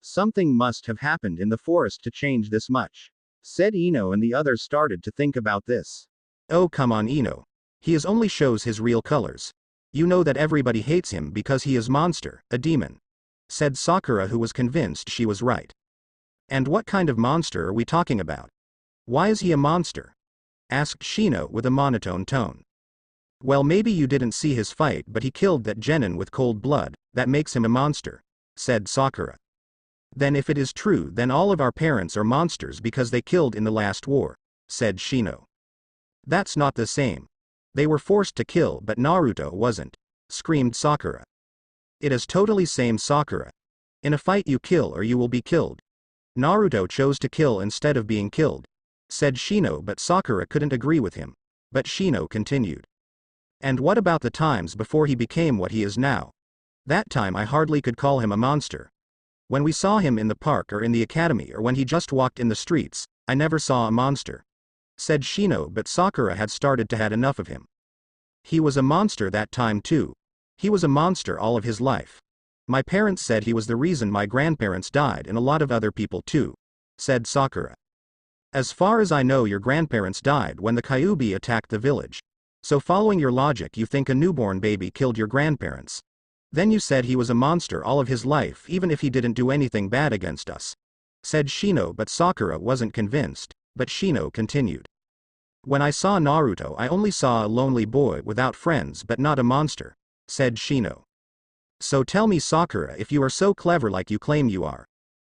B: Something must have happened in the forest to change this much," said Ino, and the others started to think about this.
A: "Oh, come on, Ino. He only shows his real colors. You know that everybody hates him because he is monster, a demon," said Sakura, who was convinced she was right. "And what kind of monster are we talking about? Why is he a monster?" asked Shino with a monotone tone. "Well, maybe you didn't see his fight, but he killed that genin with cold blood, that makes him a monster," said Sakura. "Then if it is true, then all of our parents are monsters because they killed in the last war," said Shino. "That's not the same. They were forced to kill but Naruto wasn't, screamed Sakura. It is totally same Sakura. In a fight you kill or you will be killed. Naruto chose to kill instead of being killed, said Shino, but Sakura couldn't agree with him. But Shino continued. And what about the times before he became what he is now? That time I hardly could call him a monster. When we saw him in the park or in the academy or when he just walked in the streets, I never saw a monster, said Shino, but Sakura had started to had enough of him. He was a monster that time too. He was a monster all of his life. My parents said he was the reason my grandparents died and a lot of other people too, said Sakura. As far as I know your grandparents died when the Kyuubi attacked the village. So following your logic you think a newborn baby killed your grandparents. Then you said he was a monster all of his life even if he didn't do anything bad against us, said Shino, but Sakura wasn't convinced, but Shino continued. When I saw Naruto I only saw a lonely boy without friends but not a monster, said Shino. So tell me Sakura, if you are so clever like you claim you are,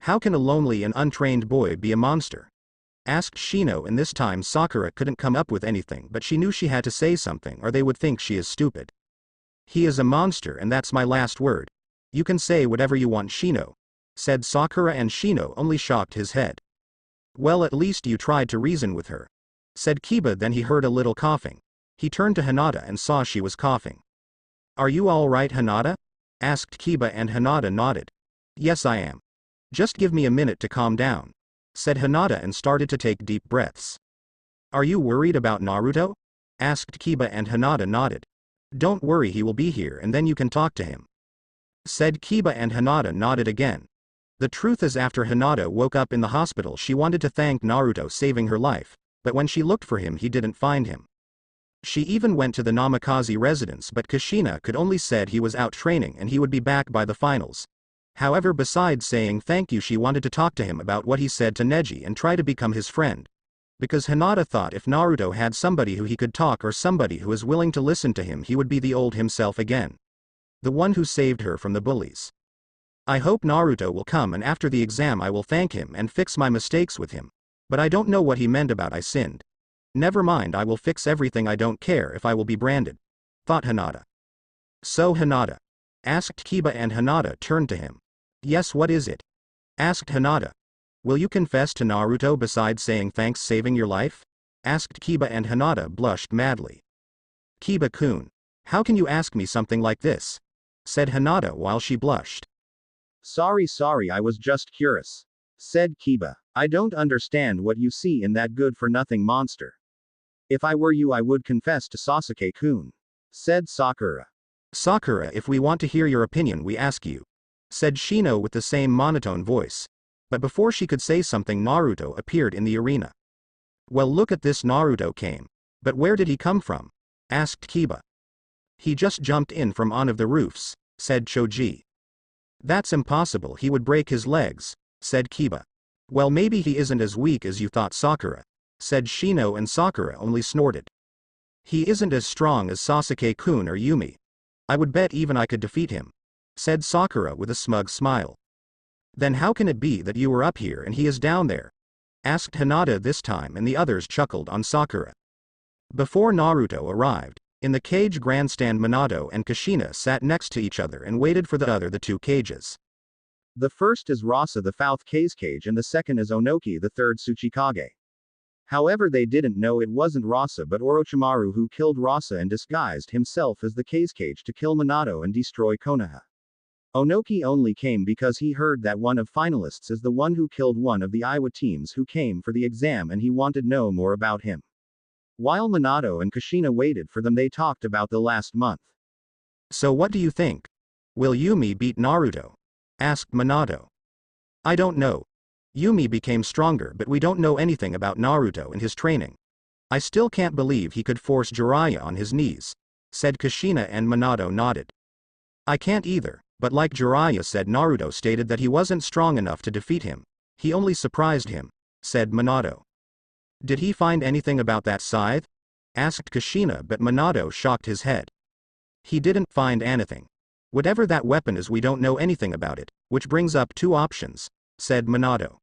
A: how can a lonely and untrained boy be a monster? Asked Shino, and this time Sakura couldn't come up with anything but she knew she had to say something or they would think she is stupid. He is a monster and that's my last word. You can say whatever you want Shino, said Sakura, and Shino only shocked his head. Well, at least you tried to reason with her, said Kiba. Then he heard a little coughing. He turned to Hinata and saw she was coughing. Are you all right Hinata? Asked Kiba, and Hinata nodded. Yes I am. Just give me a minute to calm down, said Hinata and started to take deep breaths. Are you worried about Naruto? Asked Kiba, and Hinata nodded. Don't worry, he will be here and then you can talk to him, said Kiba, and Hinata nodded again. The truth is, after Hinata woke up in the hospital she wanted to thank Naruto saving her life, but when she looked for him he didn't find him. She even went to the Namikaze residence, but Kushina could only said he was out training and he would be back by the finals. However, besides saying thank you, she wanted to talk to him about what he said to Neji and try to become his friend. Because Hinata thought if Naruto had somebody who he could talk or somebody who is willing to listen to him, he would be the old himself again. The one who saved her from the bullies. I hope Naruto will come and after the exam I will thank him and fix my mistakes with him. But I don't know what he meant about I sinned. Never mind, I will fix everything, I don't care if I will be branded, thought Hinata. So Hinata? Asked Kiba, and Hinata turned to him. Yes, what is it? Asked Hinata. Will you confess to Naruto besides saying thanks saving your life? Asked Kiba, and Hinata blushed madly. Kiba-kun, how can you ask me something like this? Said Hinata while she blushed.
B: Sorry, I was just curious, said Kiba. I don't understand what you see in that good-for-nothing monster. If I were you I would confess to Sasuke-kun, said Sakura.
A: Sakura, if we want to hear your opinion we ask you, said Shino with the same monotone voice. But before she could say something Naruto appeared in the arena. Well, look at this, Naruto came. But where did he come from? Asked Kiba. He just jumped in from one of the roofs, said Choji. That's impossible, he would break his legs, said Kiba. Well, maybe he isn't as weak as you thought Sakura, said Shino, and Sakura only snorted. He isn't as strong as Sasuke-kun or Yumi. I would bet even I could defeat him, said Sakura with a smug smile. Then how can it be that you were up here and he is down there? Asked Hinata this time, and the others chuckled on Sakura. Before Naruto arrived, in the cage grandstand Minato and Kushina sat next to each other and waited for the two cages.
B: The first is Rasa the Fifth cage and the second is Onoki the third Tsuchikage. However, they didn't know it wasn't Rasa but Orochimaru who killed Rasa and disguised himself as the cage to kill Minato and destroy Konoha. Onoki only came because he heard that one of finalists is the one who killed one of the Iwa teams who came for the exam and he wanted to know more about him. While Minato and Kushina waited for them, they talked about the last month.
A: So what do you think? Will Yumi beat Naruto? Asked Minato. I don't know. Yumi became stronger but we don't know anything about Naruto and his training. I still can't believe he could force Jiraiya on his knees, said Kushina, and Minato nodded. I can't either, but like Jiraiya said, Naruto stated that he wasn't strong enough to defeat him. He only surprised him, said Minato. Did he find anything about that scythe? Asked Kushina, but Minato shocked his head. He didn't find anything. Whatever that weapon is, we don't know anything about it, which brings up two options, said Minato.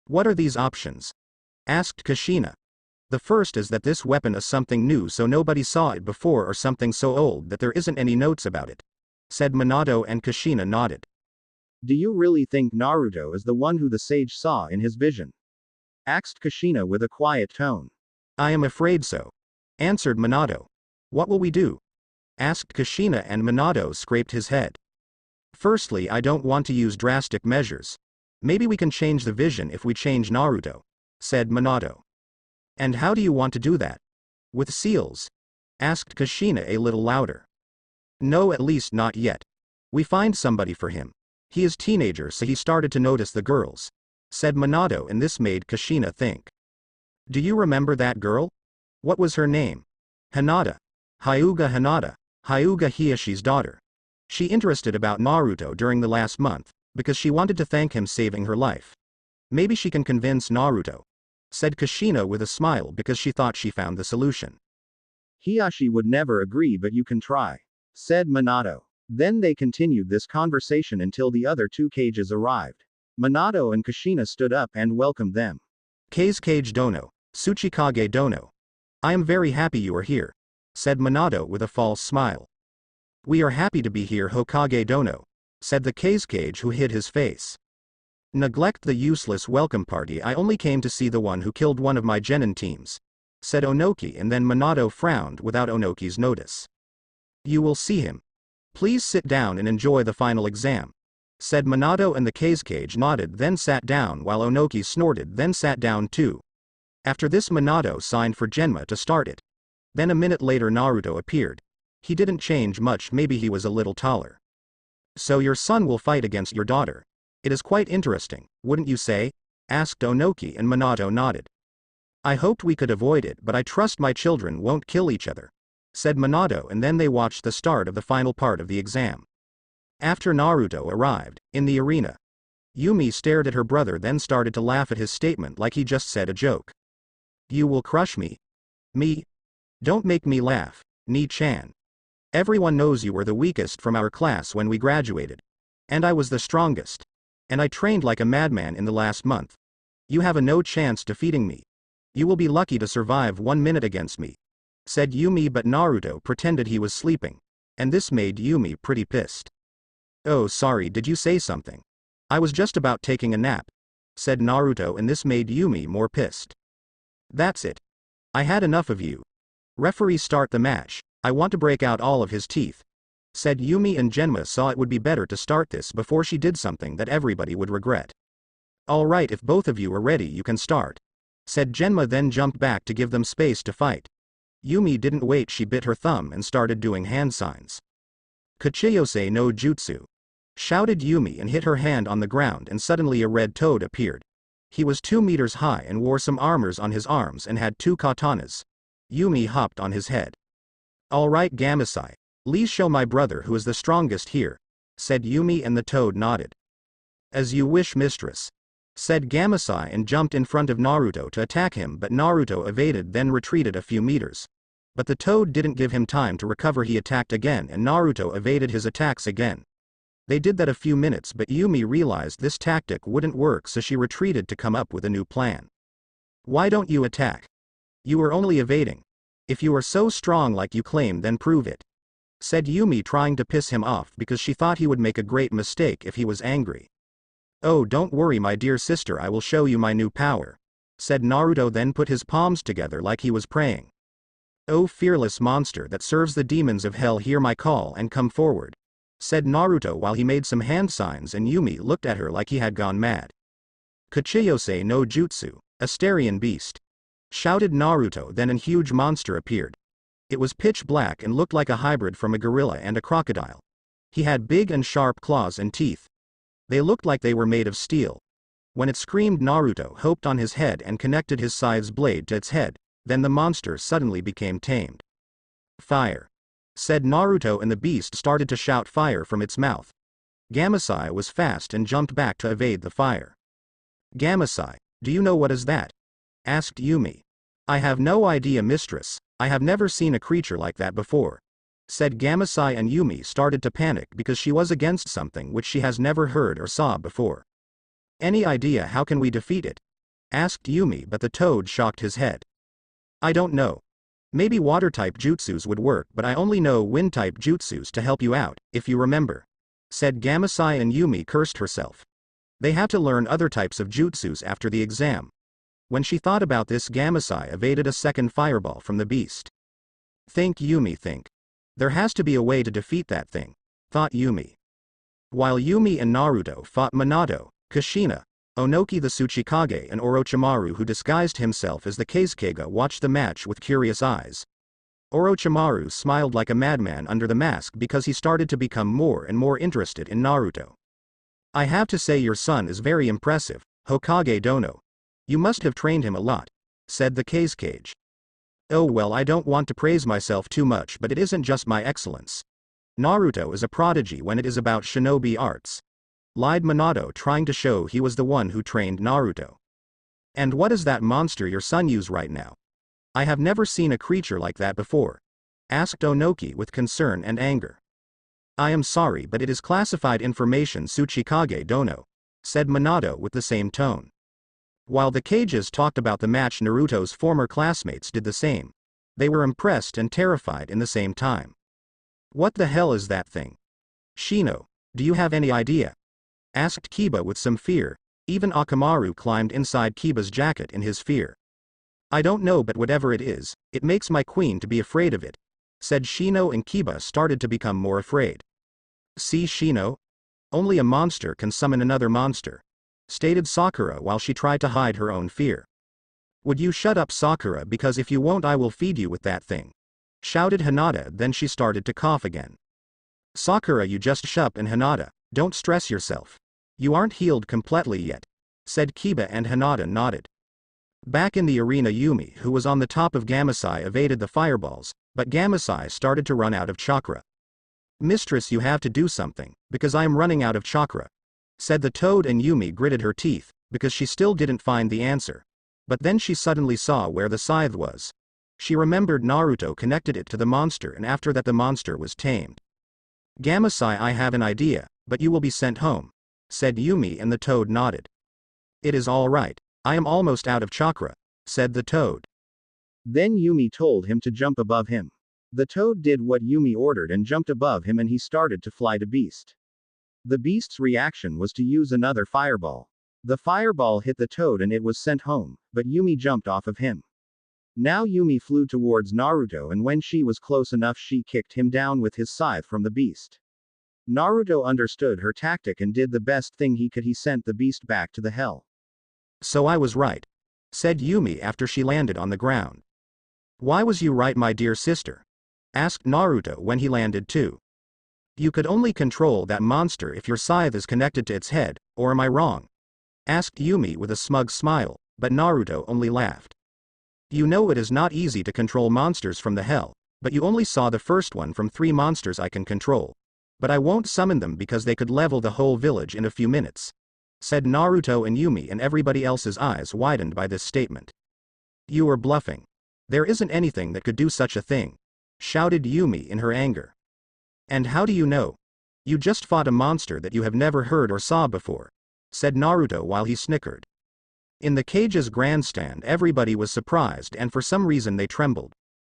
A: What are these options? Asked Kushina. The first is that this weapon is something new so nobody saw it before or something so old that there isn't any notes about it. Said Minato and Kushina nodded.
B: Do you really think Naruto is the one who the sage saw in his vision? Asked Kushina with a quiet tone.
A: I am afraid so. Answered Minato. What will we do? Asked Kushina and Minato scraped his head. Firstly, I don't want to use drastic measures. Maybe we can change the vision if we change Naruto. Said Minato. And how do you want to do that? With seals? Asked Kushina a little louder. No, at least not yet. We find somebody for him. He is teenager so he started to notice the girls. Said Minato and this made Kushina think. Do you remember that girl? What was her name? Hinata. Hyuga Hinata. Hyuga Hiyashi's daughter. She interested about Naruto during the last month, because she wanted to thank him saving her life. Maybe she can convince Naruto. Said Kushina with a smile because she thought she found the solution.
B: Hiyashi would never agree but you can try. Said Minato. Then they continued this conversation until the other two cages arrived. Minato and Kushina stood up and welcomed them.
A: Kage Dono. Tsuchikage Dono. I am very happy you are here. Said Minato with a false smile. We are happy to be here Hokage Dono. Said the Kage who hid his face. Neglect the useless welcome party, I only came to see the one who killed one of my genin teams. Said Onoki and then Minato frowned without Onoki's notice. You will see him. Please sit down and enjoy the final exam. Said Minato and the Kage nodded then sat down while Onoki snorted then sat down too. After this Minato signed for Genma to start it. Then a minute later Naruto appeared. He didn't change much, maybe he was a little taller. So your son will fight against your daughter. It is quite interesting, wouldn't you say? Asked Onoki and Minato nodded. I hoped we could avoid it but I trust my children won't kill each other. Said Minato and then they watched the start of the final part of the exam. After Naruto arrived, in the arena. Yumi stared at her brother then started to laugh at his statement like he just said a joke. You will crush me? Me? Don't make me laugh, Ni-chan. Everyone knows you were the weakest from our class when we graduated. And I was the strongest. And I trained like a madman in the last month. You have a no chance defeating me. You will be lucky to survive 1 minute against me. Said Yumi but Naruto pretended he was sleeping. And this made Yumi pretty pissed. Oh sorry, did you say something? I was just about taking a nap. Said Naruto and this made Yumi more pissed. That's it. I had enough of you. Referee start the match. I want to break out all of his teeth. Said Yumi and Genma saw it would be better to start this before she did something that everybody would regret. Alright, if both of you are ready you can start. Said Genma then jumped back to give them space to fight. Yumi didn't wait, she bit her thumb and started doing hand signs. Kuchiyose no jutsu. Shouted Yumi and hit her hand on the ground and suddenly a red toad appeared. He was 2 meters high and wore some armors on his arms and had 2 katanas. Yumi hopped on his head. Alright Gamasai. Please show my brother who is the strongest here. Said Yumi and the toad nodded. As you wish mistress. Said Gamasai and jumped in front of Naruto to attack him but Naruto evaded then retreated a few meters. But the toad didn't give him time to recover, he attacked again and Naruto evaded his attacks again. They did that a few minutes but Yumi realized this tactic wouldn't work so she retreated to come up with a new plan. Why don't you attack? You were only evading. If you are so strong like you claim then prove it. Said Yumi trying to piss him off because she thought he would make a great mistake if he was angry. Oh don't worry my dear sister, I will show you my new power. Said Naruto then put his palms together like he was praying. Oh fearless monster that serves the demons of hell, hear my call and come forward. Said Naruto while he made some hand signs and Yumi looked at her like he had gone mad. Kuchiyose no jutsu, Asterian beast. Shouted Naruto then a huge monster appeared. It was pitch black and looked like a hybrid from a gorilla and a crocodile. He had big and sharp claws and teeth. They looked like they were made of steel. When it screamed Naruto hopped on his head and connected his scythe's blade to its head, then the monster suddenly became tamed. Fire. Said Naruto and the beast started to shout fire from its mouth. Gamasai was fast and jumped back to evade the fire. Gamasai, do you know what is that? Asked Yumi. I have no idea mistress, I have never seen a creature like that before. Said Gamasai and Yumi started to panic because she was against something which she has never heard or saw before. Any idea how can we defeat it? Asked Yumi but the toad shocked his head. I don't know. Maybe water-type jutsus would work, but I only know wind-type jutsus to help you out, if you remember. Said Gamasai, and Yumi cursed herself. They have to learn other types of jutsus after the exam. When she thought about this, Gamasai evaded a second fireball from the beast. Think, Yumi, think. There has to be a way to defeat that thing, thought Yumi. While Yumi and Naruto fought, Minato, Kushina, Onoki the Tsuchikage, and Orochimaru, who disguised himself as the Kazekage, watched the match with curious eyes. Orochimaru smiled like a madman under the mask because he started to become more and more interested in Naruto. I have to say, your son is very impressive, Hokage Dono. You must have trained him a lot, said the Kazekage. Oh well, I don't want to praise myself too much, but it isn't just my excellence. Naruto is a prodigy when it is about shinobi arts. Lied Minato, trying to show he was the one who trained Naruto. And what is that monster your son use right now? I have never seen a creature like that before, asked Onoki with concern and anger. I am sorry, but it is classified information, Tsuchikage Dono, said Minato with the same tone. While the Kages talked about the match, Naruto's former classmates did the same. They were impressed and terrified in the same time. What the hell is that thing? Shino, do you have any idea? Asked Kiba with some fear. Even Akamaru climbed inside Kiba's jacket in his fear. I don't know, but whatever it is, it makes my queen to be afraid of it, said Shino, and Kiba started to become more afraid. See, Shino? Only a monster can summon another monster, stated Sakura while she tried to hide her own fear. Would you shut up, Sakura, because if you won't I will feed you with that thing, shouted Hinata. Then she started to cough again. Sakura, you just shut up, and Hinata, don't stress yourself. You aren't healed completely yet, said Kiba, and Hinata nodded. Back in the arena, Yumi, who was on the top of Gamasai, evaded the fireballs, but Gamasai started to run out of chakra. Mistress, you have to do something, because I am running out of chakra, said the toad, and Yumi gritted her teeth, because she still didn't find the answer. But then she suddenly saw where the scythe was. She remembered Naruto connected it to the monster, and after that the monster was tamed. Gamasai, I have an idea, but you will be sent home, said Yumi, and the toad nodded. It is all right. I am almost out of chakra, said the toad.
B: Then Yumi told him to jump above him. The toad did what Yumi ordered and jumped above him, and he started to fly to Beast. The Beast's reaction was to use another fireball. The fireball hit the toad and it was sent home, but Yumi jumped off of him. Now Yumi flew towards Naruto, and when she was close enough she kicked him down with his scythe from the Beast. Naruto understood her tactic and did the best thing he could. He sent the Beast back to the hell.
A: So I was right, said Yumi after she landed on the ground. Why was you right, my dear sister? Asked Naruto when he landed too. You could only control that monster if your scythe is connected to its head, or am I wrong? Asked Yumi with a smug smile, but Naruto only laughed. You know it is not easy to control monsters from the hell, but you only saw the first one from 3 monsters I can control. But I won't summon them because they could level the whole village in a few minutes, said Naruto, and Yumi and everybody else's eyes widened by this statement. You are bluffing. There isn't anything that could do such a thing, shouted Yumi in her anger. And how do you know? You just fought a monster that you have never heard or saw before, said Naruto while he snickered. In the Kage's grandstand everybody was surprised, and for some reason they trembled.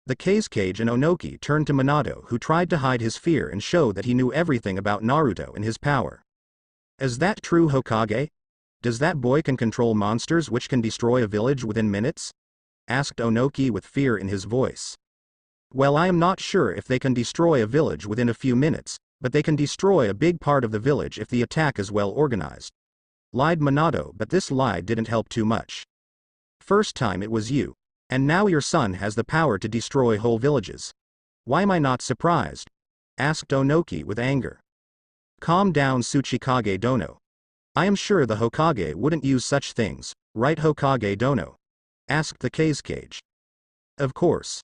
A: The Kazekage and Onoki turned to Minato, who tried to hide his fear and show that he knew everything about Naruto and his power. Is that true, Hokage? Does that boy can control monsters which can destroy a village within minutes? Asked Onoki with fear in his voice. Well, I am not sure if they can destroy a village within a few minutes, but they can destroy a big part of the village if the attack is well organized, lied Minato, but this lie didn't help too much. First time it was you, and now your son has the power to destroy whole villages. Why am I not surprised? Asked Onoki with anger. Calm down, Tsuchikage Dono. I am sure the Hokage wouldn't use such things, right, Hokage Dono? Asked the Kazekage. Of course.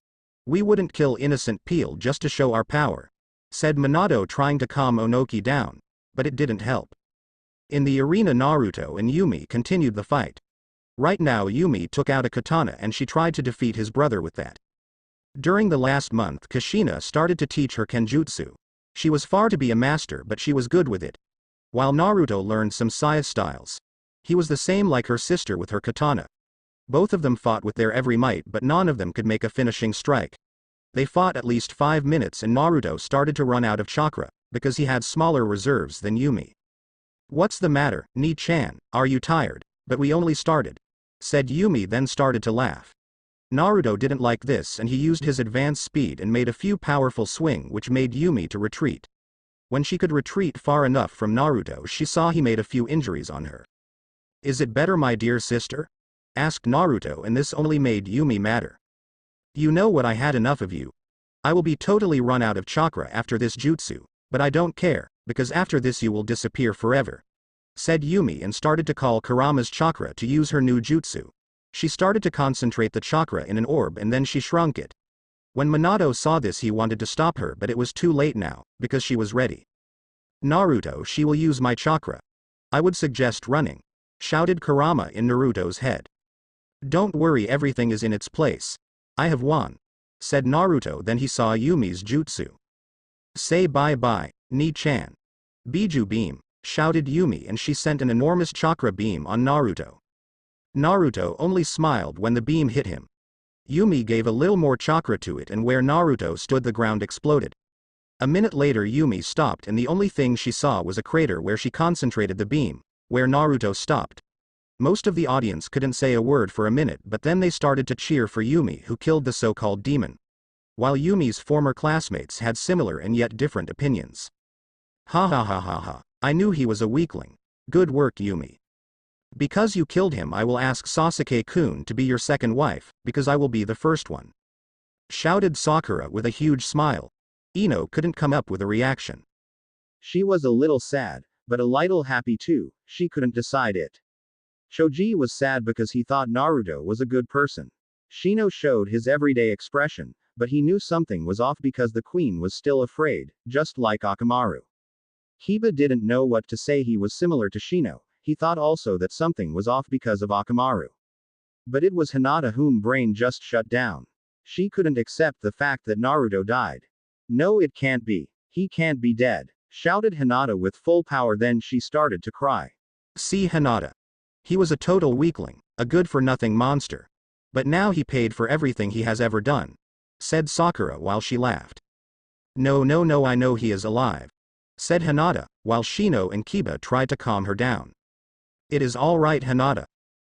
A: We wouldn't kill innocent Peel just to show our power, said Minato, trying to calm Onoki down, but it didn't help. In the arena, Naruto and Yumi continued the fight. Right now Yumi took out a katana and she tried to defeat his brother with that. During the last month, Kushina started to teach her kenjutsu. She was far to be a master, but she was good with it. While Naruto learned some scythe styles. He was the same like her sister with her katana. Both of them fought with their every might, but none of them could make a finishing strike. They fought at least 5 minutes and Naruto started to run out of chakra, because he had smaller reserves than Yumi. "What's the matter, Ni-chan, are you tired? But we only started," said Yumi, then started to laugh. Naruto didn't like this and he used his advanced speed and made a few powerful swing which made Yumi to retreat. When she could retreat far enough from Naruto, she saw he made a few injuries on her. "Is it better, my dear sister?" asked Naruto, and this only made Yumi madder. "You know what, I had enough of you. I will be totally run out of chakra after this jutsu, but I don't care, because after this you will disappear forever," said Yumi and started to call Kurama's chakra to use her new jutsu. She started to concentrate the chakra in an orb and then she shrunk it. When Minato saw this, he wanted to stop her, but it was too late now, because she was ready. "Naruto, she will use my chakra. I would suggest running," shouted Kurama in Naruto's head. "Don't worry, everything is in its place. I have won," said Naruto. Then he saw Yumi's jutsu. "Say bye-bye, Ni-chan. Biju beam," shouted Yumi, and she sent an enormous chakra beam on Naruto. Naruto only smiled when the beam hit him. Yumi gave a little more chakra to it and where Naruto stood the ground exploded. A minute later Yumi stopped and the only thing she saw was a crater where she concentrated the beam, where Naruto stopped. Most of the audience couldn't say a word for a minute, but then they started to cheer for Yumi, who killed the so-called demon. While Yumi's former classmates had similar and yet different opinions. "Ha ha ha ha ha, I knew he was a weakling. Good work, Yumi. Because you killed him, I will ask Sasuke-kun to be your second wife, because I will be the first one," shouted Sakura with a huge smile. Ino couldn't come up with a reaction.
B: She was a little sad, but a little happy too, she couldn't decide it. Choji was sad because he thought Naruto was a good person. Shino showed his everyday expression, but he knew something was off because the queen was still afraid, just like Akamaru. Kiba didn't know what to say. He was similar to Shino. He thought also that something was off because of Akamaru. But it was Hinata whom brain just shut down. She couldn't accept the fact that Naruto died. "No, it can't be. He can't be dead," shouted Hinata with full power. Then she started to cry.
A: "See Hinata. He was a total weakling, a good-for-nothing monster. But now he paid for everything he has ever done," said Sakura while she laughed. No, I know he is alive," said Hinata, while Shino and Kiba tried to calm her down. "It is all right, Hinata.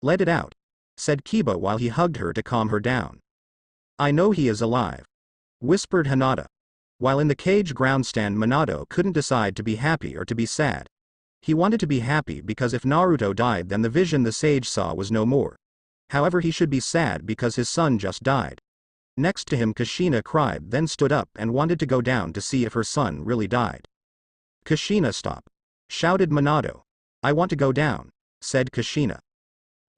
A: Let it out," said Kiba while he hugged her to calm her down. "I know he is alive," whispered Hinata. While in the cage grandstand, Minato couldn't decide to be happy or to be sad. He wanted to be happy because if Naruto died, then the vision the sage saw was no more. However, he should be sad because his son just died. Next to him Kushina cried, then stood up and wanted to go down to see if her son really died. "Kushina, stop!" shouted Minato. "I want to go down," said Kushina.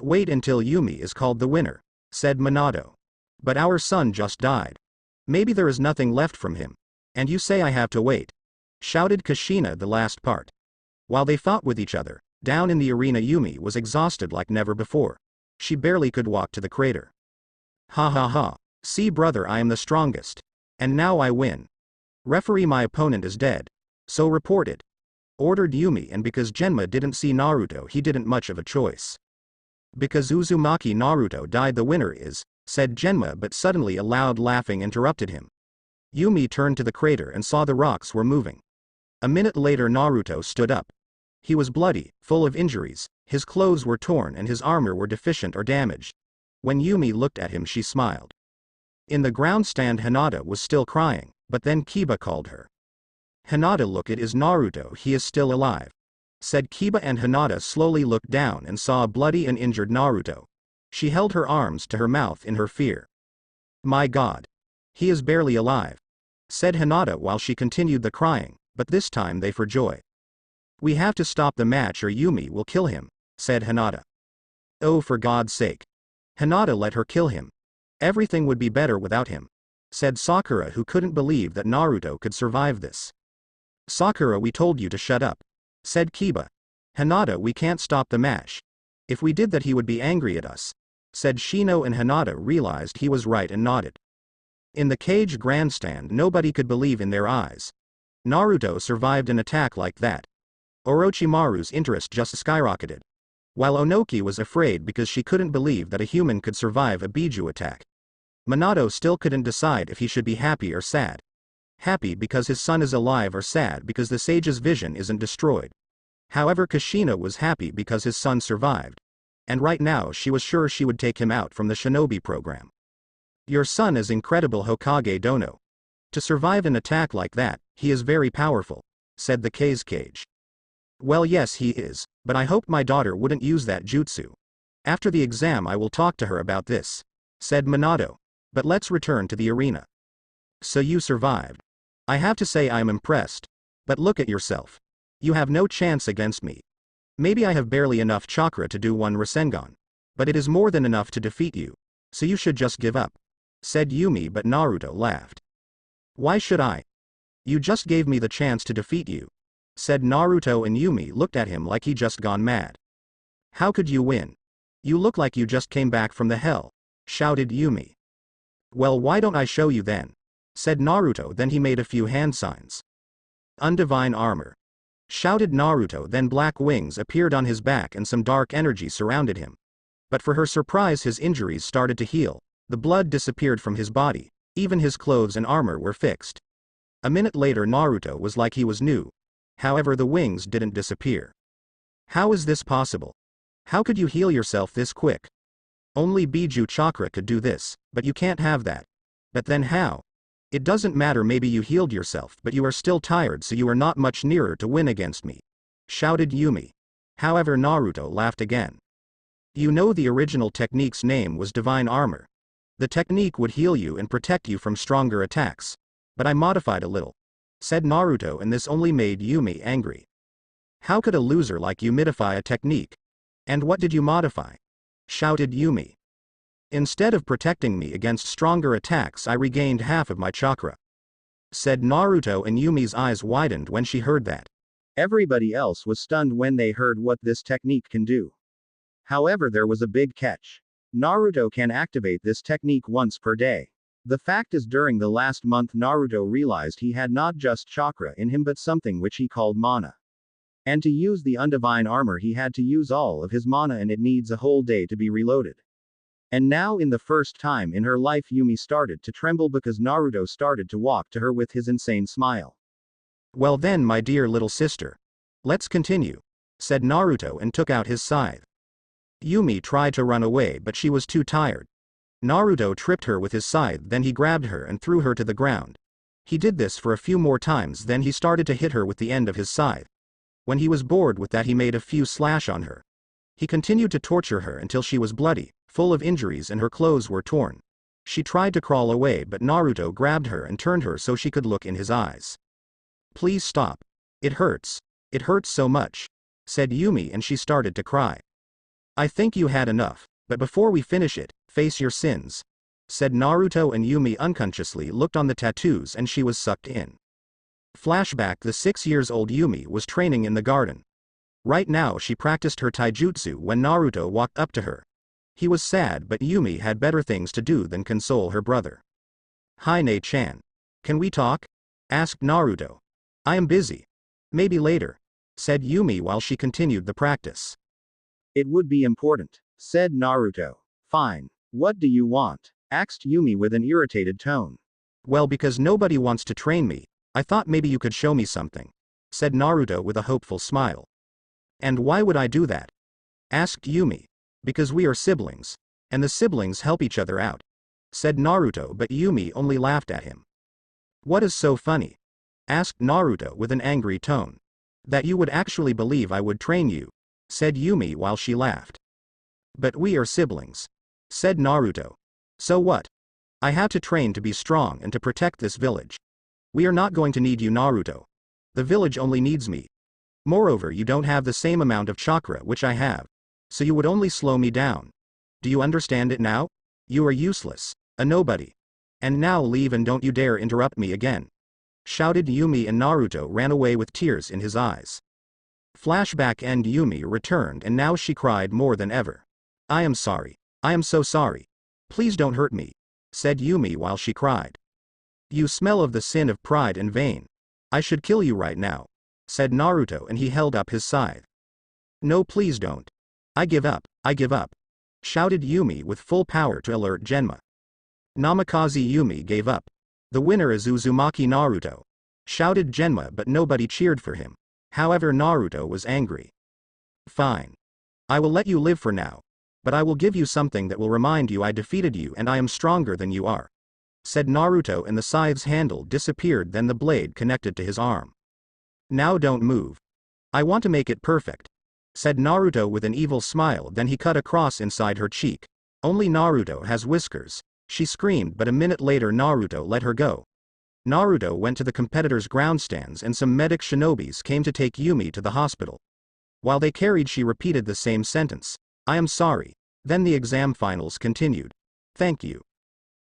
A: "Wait until Yumi is called the winner," said Minato. "But our son just died. Maybe there is nothing left from him. And you say I have to wait," shouted Kushina the last part. While they fought with each other, down in the arena, Yumi was exhausted like never before. She barely could walk to the crater. "Ha ha ha. See brother, I am the strongest. And now I win. Referee, my opponent is dead. So report it," ordered Yumi, and because Genma didn't see Naruto, he didn't much of a choice. "Because Uzumaki Naruto died, the winner is," said Genma, but suddenly a loud laughing interrupted him. Yumi turned to the crater and saw the rocks were moving. A minute later Naruto stood up. He was bloody, full of injuries, his clothes were torn and his armor were deficient or damaged. When Yumi looked at him, she smiled. In the grandstand Hinata was still crying, but then Kiba called her. "Hinata, look, it is Naruto, he is still alive," said Kiba, and Hinata slowly looked down and saw a bloody and injured Naruto. She held her arms to her mouth in her fear. "My God. He is barely alive," said Hinata while she continued the crying, but this time they for joy. "We have to stop the match or Yumi will kill him," said Hinata. "Oh, for God's sake. Hinata, let her kill him. Everything would be better without him," said Sakura, who couldn't believe that Naruto could survive this. "Sakura, we told you to shut up," said Kiba. "Hinata, we can't stop the match. If we did that he would be angry at us," said Shino, and Hinata realized he was right and nodded. In the cage grandstand nobody could believe in their eyes. Naruto survived an attack like that. Orochimaru's interest just skyrocketed. while Onoki was afraid because she couldn't believe that a human could survive a Biju attack. Minato still couldn't decide if he should be happy or sad. Happy because his son is alive, or sad because the sage's vision isn't destroyed. However, Kushina was happy because his son survived. And right now she was sure she would take him out from the shinobi program. Your son is incredible, Hokage Dono. To survive an attack like that, he is very powerful, said the Kazekage. Well, yes, he is, but I hoped my daughter wouldn't use that jutsu. After the exam I will talk to her about this, said Minato. But let's return to the arena. So you survived. I have to say I am impressed. But look at yourself. You have no chance against me. Maybe I have barely enough chakra to do one Rasengan. But it is more than enough to defeat you. So you should just give up, said Yumi, but Naruto laughed. Why should I? You just gave me the chance to defeat you, said Naruto, and Yumi looked at him like he just gone mad. How could you win? You look like you just came back from the hell, shouted Yumi. Well, why don't I show you then, said Naruto, then he made a few hand signs. Undivine armor, shouted Naruto, then black wings appeared on his back and some dark energy surrounded him. But for her surprise his injuries started to heal, the blood disappeared from his body, even his clothes and armor were fixed. A minute later Naruto was like he was new. However, the wings didn't disappear. How is this possible? How could you heal yourself this quick? Only Biju chakra could do this, but you can't have that. But then how? It doesn't matter, maybe you healed yourself but you are still tired, so you are not much nearer to win against me, shouted Yumi. However, Naruto laughed again. You know, the original technique's name was divine armor. The technique would heal you and protect you from stronger attacks. But I modified a little, said Naruto, and this only made Yumi angry. How could a loser like you modify a technique? And what did you modify? Shouted Yumi. Instead of protecting me against stronger attacks, I regained half of my chakra, said Naruto, and Yumi's eyes widened when she heard that.
B: Everybody else was stunned when they heard what this technique can do. However, there was a big catch. Naruto can activate this technique once per day. The fact is, during the last month Naruto realized he had not just chakra in him but something which he called mana. And to use the undivine armor he had to use all of his mana, and it needs a whole day to be reloaded. And now, in the first time in her life, Yumi started to tremble because Naruto started to walk to her with his insane smile.
A: Well then, my dear little sister. Let's continue, said Naruto, and took out his scythe. Yumi tried to run away but she was too tired. Naruto tripped her with his scythe, then he grabbed her and threw her to the ground. He did this for a few more times, then he started to hit her with the end of his scythe. When he was bored with that, he made a few slash on her. He continued to torture her until she was bloody, full of injuries, and her clothes were torn. She tried to crawl away but Naruto grabbed her and turned her so she could look in his eyes. Please stop. It hurts. It hurts so much, said Yumi, and she started to cry. I think you had enough, but before we finish it, face your sins, said Naruto, and Yumi unconsciously looked on the tattoos and she was sucked in. Flashback: the 6-year-old Yumi was training in the garden. Right now she practiced her taijutsu when Naruto walked up to her. He was sad, but Yumi had better things to do than console her brother. Hine-chan. Can we talk? Asked Naruto. I am busy. Maybe later, said Yumi while she continued the practice.
B: It would be important, said Naruto. Fine. What do you want? Asked Yumi with an irritated tone.
A: Well, because nobody wants to train me, I thought maybe you could show me something, said Naruto with a hopeful smile. And why would I do that? Asked Yumi. Because we are siblings, and the siblings help each other out, said Naruto, but Yumi only laughed at him. What is so funny? Asked Naruto with an angry tone. That you would actually believe I would train you, said Yumi while she laughed. But we are siblings, said Naruto. So what? I have to train to be strong and to protect this village. We are not going to need you, Naruto. The village only needs me. Moreover, you don't have the same amount of chakra which I have, so you would only slow me down. Do you understand it now? You are useless, a nobody. And now leave and don't you dare interrupt me again, shouted Yumi, and Naruto ran away with tears in his eyes. Flashback: and Yumi returned and now she cried more than ever. I am sorry. I am so sorry. Please don't hurt me, said Yumi while she cried. You smell of the sin of pride and vain. I should kill you right now, said Naruto, and he held up his scythe. No, please don't. I give up, I give up, shouted Yumi with full power to alert Genma. Namikaze Yumi gave up. The winner is Uzumaki Naruto, shouted Genma, but nobody cheered for him. However, Naruto was angry. Fine. I will let you live for now, but I will give you something that will remind you I defeated you and I am stronger than you are, said Naruto, and the scythe's handle disappeared, then the blade connected to his arm. Now don't move. I want to make it perfect, said Naruto with an evil smile, then he cut a cross inside her cheek. Only Naruto has whiskers, she screamed, but a minute later Naruto let her go. Naruto went to the competitors' groundstands and some medic shinobis came to take Yumi to the hospital. While they carried, she repeated the same sentence. I am sorry. Then the exam finals continued. Thank you.